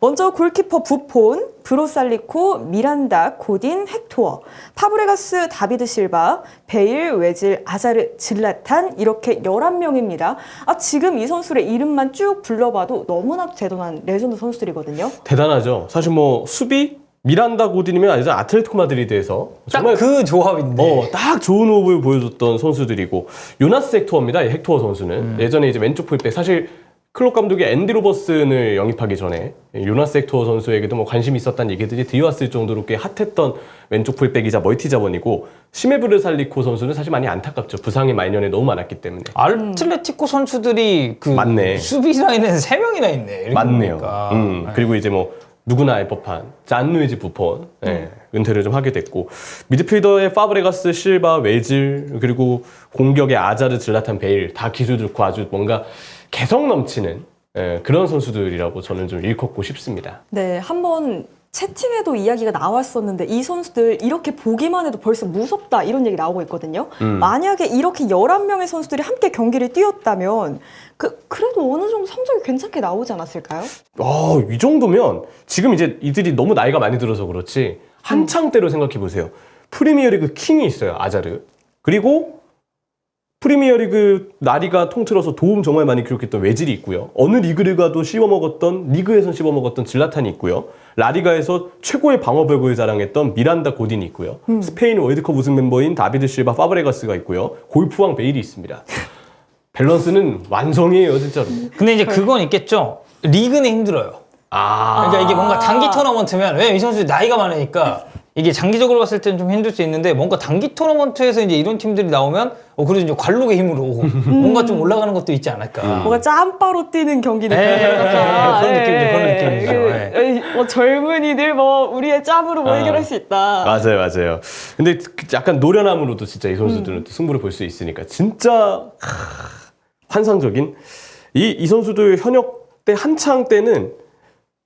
먼저 골키퍼 부폰, 브로살리코, 미란다, 고딘, 헥토어, 파브레가스, 다비드 실바, 베일, 웨질, 아자르, 질라탄 이렇게 11명입니다. 지금 이 선수들의 이름만 쭉 불러봐도 너무나도 대단한 레전드 선수들이거든요. 대단하죠. 사실 뭐 수비 미란다 고딘이면 아니죠, 아틀레티코 마드리드에서 정말 딱 그 조합인데. 딱 좋은 호흡을 보여줬던 선수들이고, 요나스 헥토어입니다. 이 헥토어 선수는 예전에 이제 왼쪽 풀백, 사실 클롭 감독이 앤디 로버슨을 영입하기 전에 요나스 헥토어 선수에게도 뭐 관심이 있었다는 얘기들이 들려왔을 정도로 꽤 핫했던 왼쪽 풀백이자 멀티 자원이고, 시메브르 살리코 선수는 사실 많이 안타깝죠. 부상이 말년에 너무 많았기 때문에. 아틀레티코 선수들이 맞네. 수비 라인에는 3명이나 있네. 이렇게 맞네요. 보니까. 그리고 이제 뭐 누구나 알 법한 짠루이지 부폰, 은퇴를 좀 하게 됐고, 미드필더의 파브레가스, 실바, 웨질, 그리고 공격의 아자르, 질라탄, 베일 다 기술 좋고 아주 뭔가 개성 넘치는 그런 선수들이라고 저는 좀 일컫고 싶습니다. 네, 한번 채팅에도 이야기가 나왔었는데 이 선수들 이렇게 보기만 해도 벌써 무섭다 이런 얘기 나오고 있거든요. 만약에 이렇게 11명의 선수들이 함께 경기를 뛰었다면 그래도 어느 정도 성적이 괜찮게 나오지 않았을까요? 이 정도면 지금 이제 이들이 너무 나이가 많이 들어서 그렇지 한창 때로 생각해 보세요. 프리미어리그 킹이 있어요, 아자르. 그리고 프리미어리그 라리가 통틀어서 도움 정말 많이 기록했던 외질이 있고요. 어느 리그를 가도 씹어먹었던 리그에선 씹어먹었던 질라탄이 있고요. 라리가에서 최고의 방어 벽을 자랑했던 미란다 고딘이 있고요. 스페인 월드컵 우승 멤버인 다비드 실바 파브레가스가 있고요. 골프왕 베일이 있습니다. 밸런스는 완성이에요, 진짜로. 근데 이제 그건 있겠죠. 리그는 힘들어요. 그러니까 이게 뭔가 단기 토너먼트면 왜 이 선수 나이가 많으니까 이게 장기적으로 봤을 때는 좀 힘들 수 있는데 뭔가 단기 토너먼트에서 이제 이런 팀들이 나오면 그래도 이제 관록의 힘으로 뭔가 좀 올라가는 것도 있지 않을까. 뭔가 짬바로 뛰는 경기 느낌. 그런 느낌이죠, 그런 느낌이죠. 뭐 젊은이들 뭐 우리의 짬으로 뭐 해결할 수 있다. 맞아요. 근데 약간 노련함으로도 진짜 이 선수들은 또 승부를 볼 수 있으니까 진짜 환상적인 이 선수들 현역 때 한창 때는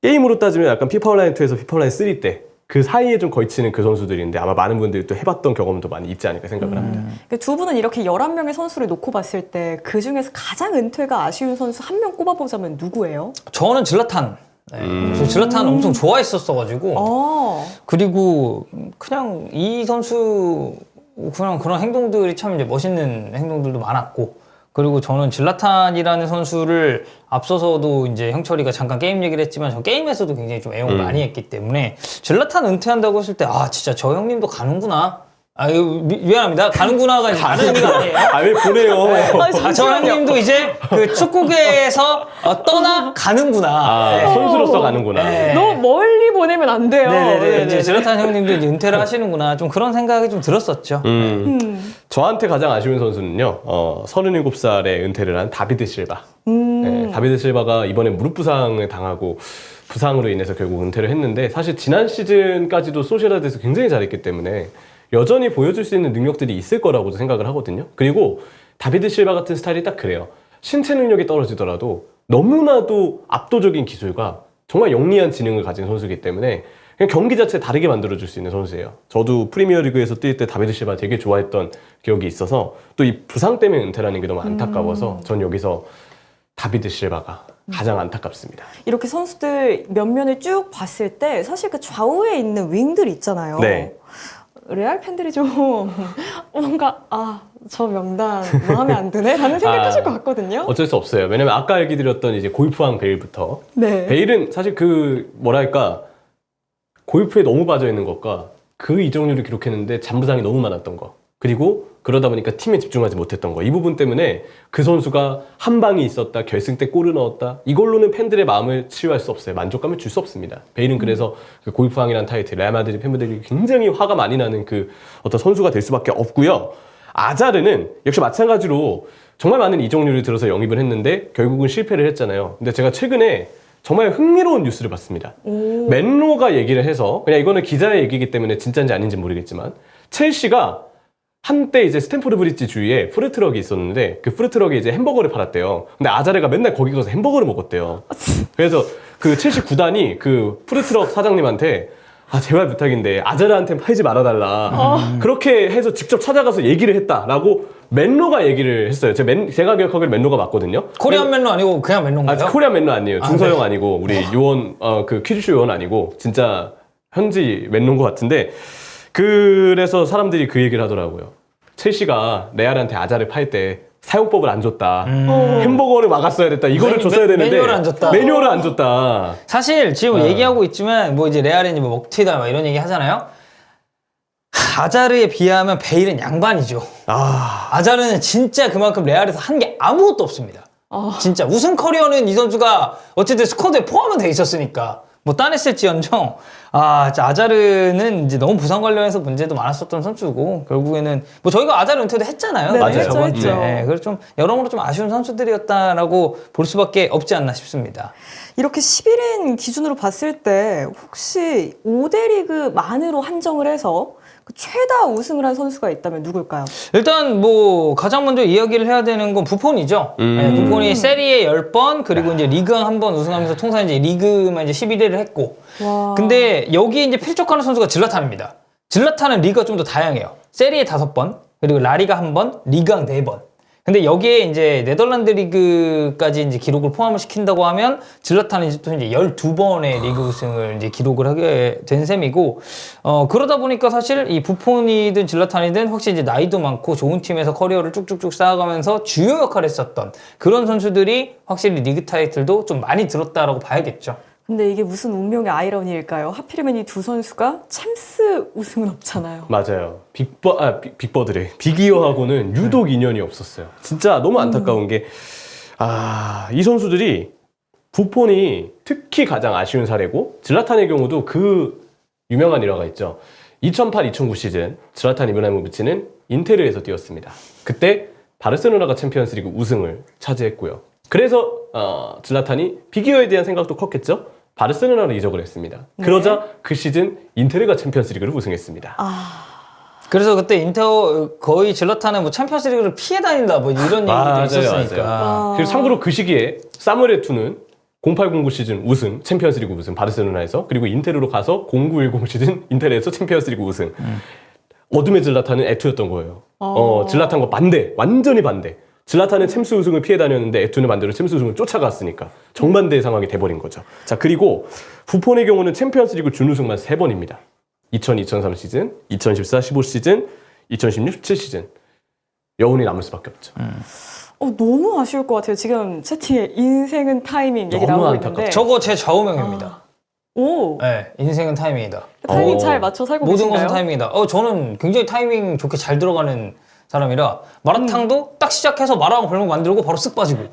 게임으로 따지면 약간 피파 온라인 2에서 피파 온라인 3 때 그 사이에 좀 걸치는 그 선수들인데 아마 많은 분들이 또 해봤던 경험도 많이 있지 않을까 생각을 합니다. 두 분은 이렇게 11명의 선수를 놓고 봤을 때 그 중에서 가장 은퇴가 아쉬운 선수 한 명 꼽아보자면 누구예요? 저는 질라탄. 저 질라탄 엄청 좋아했었어가지고. 그리고 그냥 이 선수 그냥 그런 행동들이 참 이제 멋있는 행동들도 많았고. 그리고 저는 질라탄이라는 선수를 앞서서도 이제 형철이가 잠깐 게임 얘기를 했지만 저 게임에서도 굉장히 좀 애용을 많이 했기 때문에 질라탄 은퇴한다고 했을 때 진짜 저 형님도 가는구나. 미안합니다. 가는구나가 이제 다른 의미가 아니에요. 왜 보내요? 저 형님도 이제 그 축구계에서 떠나가는구나. 선수로서 가는구나. 너무 멀리 보내면 안 돼요. 이제 질라탄 형님도 이제 은퇴를 하시는구나. 좀 그런 생각이 좀 들었었죠. 저한테 가장 아쉬운 선수는요, 37살에 은퇴를 한 다비드 실바. 다비드 실바가 이번에 무릎 부상을 당하고 부상으로 인해서 결국 은퇴를 했는데 사실 지난 시즌까지도 소시에다드에서 굉장히 잘했기 때문에 여전히 보여줄 수 있는 능력들이 있을 거라고도 생각을 하거든요. 그리고 다비드 실바 같은 스타일이 딱 그래요. 신체 능력이 떨어지더라도 너무나도 압도적인 기술과 정말 영리한 지능을 가진 선수이기 때문에 그냥 경기 자체 다르게 만들어줄 수 있는 선수예요. 저도 프리미어리그에서 뛸 때 다비드 실바 되게 좋아했던 기억이 있어서 또 이 부상 때문에 은퇴라는 게 너무 안타까워서 전 여기서 다비드 실바가 가장 안타깝습니다. 이렇게 선수들 면면을 쭉 봤을 때 사실 그 좌우에 있는 윙들 있잖아요. 네. 레알 팬들이 좀 뭔가 저 명단 뭐 하면 안 되네? 라는 생각하실 것 같거든요. 어쩔 수 없어요. 왜냐면 아까 얘기 드렸던 이제 골프왕 베일부터 네. 베일은 사실 그 뭐랄까 골프에 너무 빠져 있는 것과 그 이적률을 기록했는데 잔부상이 너무 많았던 거 그리고 그러다 보니까 팀에 집중하지 못했던 거 이 부분 때문에 그 선수가 한 방이 있었다 결승 때 골을 넣었다 이걸로는 팬들의 마음을 치유할 수 없어요. 만족감을 줄 수 없습니다. 베일은 그래서 그 골프왕이라는 타이틀 레알 마드리드 팬분들이 굉장히 화가 많이 나는 그 어떤 선수가 될 수밖에 없고요. 아자르는 역시 마찬가지로 정말 많은 이적률을 들어서 영입을 했는데 결국은 실패를 했잖아요. 근데 제가 최근에 정말 흥미로운 뉴스를 봤습니다. 맨로가 얘기를 해서 그냥 이거는 기자의 얘기이기 때문에 진짜인지 아닌지 모르겠지만 첼시가 한때 이제 스탠포드 브리지 주위에 푸드트럭이 있었는데 그 푸드트럭에 이제 햄버거를 팔았대요. 근데 아자레가 맨날 거기 가서 햄버거를 먹었대요. 그래서 그 첼시 구단이 그 푸드트럭 사장님한테 제발 부탁인데 아자레한테 팔지 말아달라. 그렇게 해서 직접 찾아가서 얘기를 했다라고 맨로가 얘기를 했어요. 제가 기억하기로 맨로가 맞거든요. 코리안 맨로 아니고 그냥 맨로인가요? 코리안 맨로 아니에요. 중서영 네. 아니고 우리 요원 그 퀴즈쇼 요원 아니고 진짜 현지 맨로인 것 같은데 그래서 사람들이 그 얘기를 하더라고요. 첼시가 레알한테 아자를 팔 때 사용법을 안 줬다. 햄버거를 막았어야 됐다. 이거를 줬어야 되는데 매뉴얼을 안 줬다. 매뉴얼을 안 줬다. 사실 지금 얘기하고 있지만 뭐 이제 레알이 뭐 먹튀다 막 이런 얘기 하잖아요. 아자르에 비하면 베일은 양반이죠. 아자르는 진짜 그만큼 레알에서 한 게 아무것도 없습니다. 진짜 우승 커리어는 이 선수가 어쨌든 스쿼드에 포함은 돼 있었으니까 뭐 따냈을지언정 진짜 아자르는 이제 너무 부상 관련해서 문제도 많았었던 선수고 결국에는 뭐 저희가 아자르 은퇴도 했잖아요. 네, 맞아요. 했죠. 네, 그래서 좀 여러모로 좀 아쉬운 선수들이었다라고 볼 수밖에 없지 않나 싶습니다. 이렇게 11인 기준으로 봤을 때 혹시 5대 리그만으로 한정을 해서 그 최다 우승을 한 선수가 있다면 누굴까요? 일단 뭐 가장 먼저 이야기를 해야 되는 건 부폰이죠. 네, 부폰이 세리에 10번 그리고 이제 리그왕 한 번 우승하면서 통산 이제 리그만 이제 11위를 했고. 와. 근데 여기에 이제 필적하는 선수가 질라탄입니다. 질라탄은 리그가 좀 더 다양해요. 세리에 5번, 그리고 라리가 1번, 리그왕 4번. 근데 여기에 이제 네덜란드 리그까지 이제 기록을 포함을 시킨다고 하면 질라탄은 이제 또 이제 12번의 리그 우승을 이제 기록을 하게 된 셈이고, 그러다 보니까 사실 이 부폰이든 질라탄이든 확실히 이제 나이도 많고 좋은 팀에서 커리어를 쭉쭉쭉 쌓아가면서 주요 역할을 했었던 그런 선수들이 확실히 리그 타이틀도 좀 많이 들었다라고 봐야겠죠. 근데 이게 무슨 운명의 아이러니일까요? 하필이면 이 두 선수가 챔스 우승은 없잖아요. 맞아요. 빅버드래. 빅이어하고는 유독 인연이 없었어요. 진짜 너무 안타까운 게, 이 선수들이 부폰이 특히 가장 아쉬운 사례고, 질라탄의 경우도 그 유명한 일화가 있죠. 2008-2009 시즌 질라탄 이브라히모비치는 인테르에서 뛰었습니다. 그때 바르셀로나가 챔피언스리그 우승을 차지했고요. 그래서 질라탄이 빅이어에 대한 생각도 컸겠죠. 바르셀로나로 이적을 했습니다. 그러자 그 시즌 인테르가 챔피언스리그를 우승했습니다. 그래서 그때 인터 거의 질라탄은 뭐 챔피언스리그를 피해 다닌다 뭐 이런 얘기도 있었으니까. 맞아요. 그리고 참고로 그 시기에 사무엘 에투는 0809 시즌 우승, 챔피언스리그 우승 바르셀로나에서, 그리고 인테르로 가서 0910 시즌 인테르에서 챔피언스리그 우승. 어둠의 질라탄은 에투였던 거예요. 질라탄과 반대, 완전히 반대. 질라탄은 챔스 우승을 피해 다녔는데 에투는 반대로 챔스 우승을 쫓아갔으니까 정반대의 상황이 돼버린 거죠. 자, 그리고 부폰의 경우는 챔피언스리그 준우승만 3번입니다. 2000-2003 시즌, 2014-15 시즌, 2016-17 시즌. 여운이 남을 수밖에 없죠. 너무 아쉬울 것 같아요. 지금 채팅에 인생은 타이밍 얘기 나오고 있는데. 저거 제 좌우명입니다. 오, 네, 인생은 타이밍이다. 타이밍 잘 맞춰 살고 모든 계신가요? 것은 타이밍이다. 저는 굉장히 타이밍 좋게 잘 들어가는 사람이라 마라탕도 딱 시작해서 마라탕 골목 만들고 바로 쓱 빠지고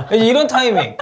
네. 이런 타이밍.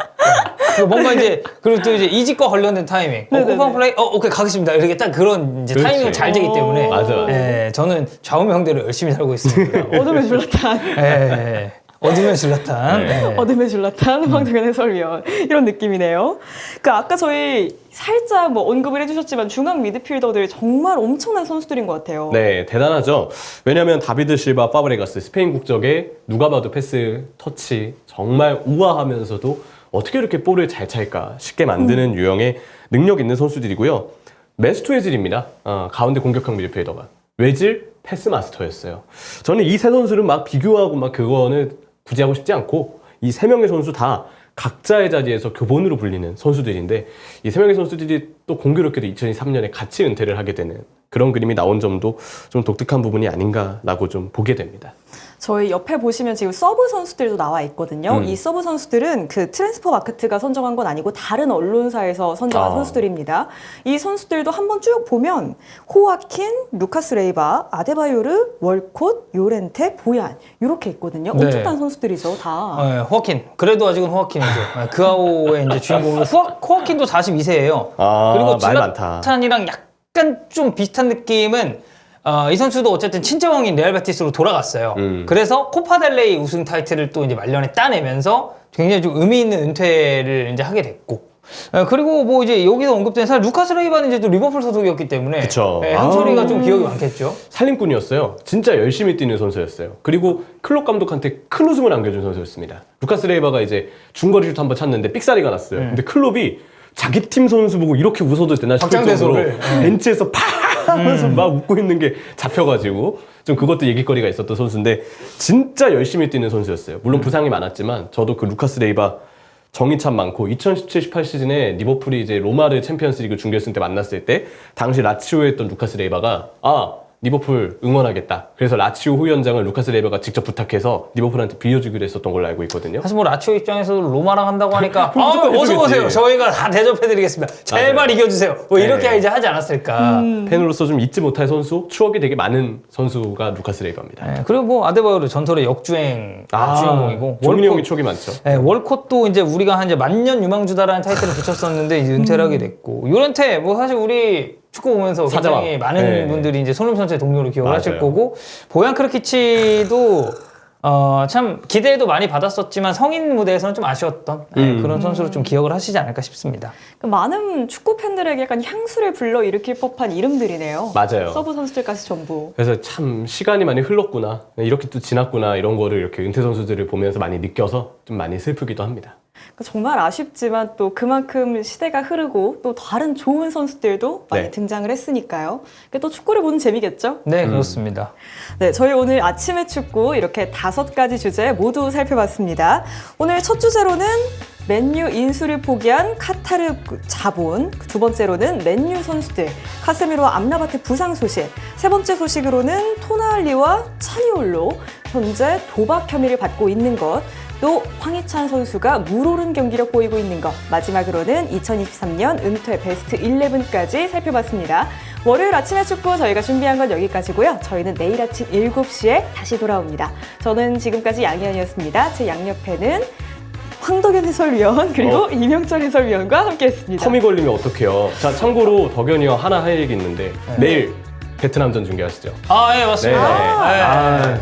그리고 뭔가 이제 그리고 또 이제 이직과 관련된 타이밍. 쿠팡 플레이 오케이 가겠습니다. 이렇게 딱 그런 이제 타이밍을 잘 되기 때문에 맞아. 네, 저는 좌우명대로 열심히 살고 있습니다. 어둠의 줄라탄. 네. 어둠의 질라탄. 네. 어둠의 줄라탄 황정현 해설위원 이런 느낌이네요. 그 아까 저희 살짝 뭐 언급을 해주셨지만 중앙 미드필더들 정말 엄청난 선수들인 것 같아요. 네, 대단하죠. 왜냐하면 다비드 실바 파브레가스, 스페인 국적에 누가 봐도 패스, 터치 정말 우아하면서도 어떻게 이렇게 볼을 잘 찰까 쉽게 만드는 유형의 능력 있는 선수들이고요. 메스토 웨질입니다. 가운데 공격형 미드필더가. 웨질 패스 마스터였어요. 저는 이 세 선수를 막 비교하고 막 그거는 굳이 하고 싶지 않고, 이 세 명의 선수 다 각자의 자리에서 교본으로 불리는 선수들인데, 이 세 명의 선수들이 또 공교롭게도 2023년에 같이 은퇴를 하게 되는 그런 그림이 나온 점도 좀 독특한 부분이 아닌가라고 좀 보게 됩니다. 저희 옆에 보시면 지금 서브 선수들도 나와 있거든요. 이 서브 선수들은 그 트랜스퍼 마케트가 선정한 건 아니고 다른 언론사에서 선정한 선수들입니다. 이 선수들도 한번 쭉 보면 호아킨, 루카스 레이바, 아데바요르, 월콧, 요렌테, 보얀 이렇게 있거든요. 네. 엄청난 선수들이죠, 다. 네, 호아킨. 그래도 아직은 호아킨이죠. 네, 그아오의 이제 주인공은 호아킨도 42세예요. 그리고 말 많다. 질라탄이랑 약간 좀 비슷한 느낌은 이 선수도 어쨌든 친정왕인 레알 베티스로 돌아갔어요. 그래서 코파델레이 우승 타이틀을 또 이제 말년에 따내면서 굉장히 좀 의미 있는 은퇴를 이제 하게 됐고. 그리고 뭐 이제 여기서 언급된 사실 루카스 레이바는 이제 또 리버풀 소속이었기 때문에 그쵸. 한소리가 좀 기억이 많겠죠. 살림꾼이었어요. 진짜 열심히 뛰는 선수였어요. 그리고 클롭 감독한테 큰 웃음을 안겨준 선수였습니다. 루카스 레이바가 이제 중거리 슛 한번 찼는데 삑사리가 났어요. 근데 클롭이 자기 팀 선수 보고 이렇게 웃어도 되나 싶을 정도로 벤치에서 팍 하면서 막 웃고 있는 게 잡혀가지고 좀 그것도 얘기거리가 있었던 선수인데, 진짜 열심히 뛰는 선수였어요. 물론 부상이 많았지만 저도 그 루카스 레이바 정이 참 많고, 2017-18 시즌에 리버풀이 이제 로마를 챔피언스리그 준결승 때 만났을 때 당시 라치오에 있던 루카스 레이바가 리버풀 응원하겠다. 그래서 라치오 후위원장을 루카스 레이바가 직접 부탁해서 리버풀한테 빌려주기로 했었던 걸로 알고 있거든요. 사실 뭐 라치오 입장에서도 로마랑 한다고 하니까 무조건 어서 해주겠지. 오세요. 저희가 다 대접해드리겠습니다. 제발 맞아요. 이겨주세요. 뭐 이렇게 네. 이제 하지 않았을까. 팬으로서 좀 잊지 못할 선수, 추억이 되게 많은 선수가 루카스 레이바입니다. 네, 그리고 뭐 아데바요르 전설의 역주행 주인공이고, 종민이 형이 추억이 많죠. 네, 월콧도 이제 우리가 한 이제 만년 유망주다라는 타이틀을 붙였었는데 이제 은퇴를 하게 됐고, 요런테 뭐 사실 우리 축구 보면서 사자왕. 굉장히 많은 네. 분들이 이제 손흥민 선수의 동료로 기억을 맞아요. 하실 거고, 보얀 크르키치도 참 기대도 많이 받았었지만 성인 무대에서는 좀 아쉬웠던 그런 선수로 좀 기억을 하시지 않을까 싶습니다. 많은 축구 팬들에게 약간 향수를 불러일으킬 법한 이름들이네요. 맞아요. 서브 선수들까지 전부. 그래서 참 시간이 많이 흘렀구나, 이렇게 또 지났구나, 이런 거를 이렇게 은퇴 선수들을 보면서 많이 느껴서 좀 많이 슬프기도 합니다. 정말 아쉽지만 또 그만큼 시대가 흐르고 또 다른 좋은 선수들도 많이 네. 등장을 했으니까요. 또 축구를 보는 재미겠죠? 네, 그렇습니다. 네, 저희 오늘 아침의 축구 이렇게 5가지 주제 모두 살펴봤습니다. 오늘 첫 주제로는 맨유 인수를 포기한 카타르 자본, 두 번째로는 맨유 선수들, 카세미로와 암라바트 부상 소식, 세 번째 소식으로는 토나알리와 차니올로 현재 도박 혐의를 받고 있는 것, 또 황희찬 선수가 물오른 경기력 보이고 있는 것, 마지막으로는 2023년 은퇴 베스트 11까지 살펴봤습니다. 월요일 아침의 축구 저희가 준비한 건 여기까지고요. 저희는 내일 아침 7시에 다시 돌아옵니다. 저는 지금까지 양희연이었습니다. 제 양옆에는 황덕현 해설위원 그리고 이명철 해설위원과 함께했습니다. 텀이 걸리면 어떡해요. 자, 참고로 덕현이 형 하나 할 얘기 있는데 내일 베트남전 중계하시죠. 아, 예, 맞습니다. 네.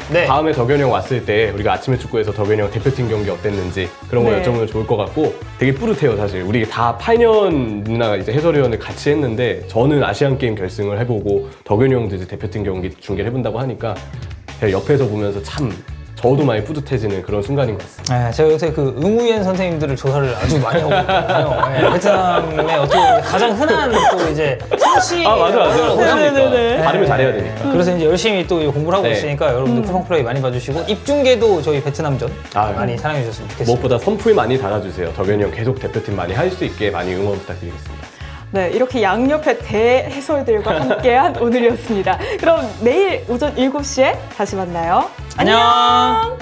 네. 다음에 덕현이 형 왔을 때 우리가 아침에 축구에서 덕현이 형 대표팀 경기 어땠는지 그런 거 네. 여쭤보면 좋을 것 같고 되게 뿌듯해요 사실. 우리 다 8년 누나 이제 해설위원을 같이 했는데 저는 아시안 게임 결승을 해보고 덕현이 형도 이제 대표팀 경기 중계를 해본다고 하니까 제가 옆에서 보면서 참 저도 많이 뿌듯해지는 그런 순간인 것 같습니다. 네, 제가 요새 그 응우엔 선생님들을 조사를 아주 많이 하고 있거든요. 네, 베트남의 어떻게 보면 가장 흔한 또 이제 상식. 맞아. 네네네. 발음을 잘해야 되니까. 그래서 이제 열심히 또 공부를 하고 네. 있으니까 여러분들 쿠팡 플레이 많이 봐주시고 입중계도 저희 베트남전 많이 사랑해 주셨으면 좋겠습니다. 무엇보다 선풀 많이 달아주세요. 덕현이 형 계속 대표팀 많이 할 수 있게 많이 응원 부탁드리겠습니다. 네, 이렇게 양옆의 대해설들과 함께한 오늘이었습니다. 그럼 내일 오전 7시에 다시 만나요. 안녕.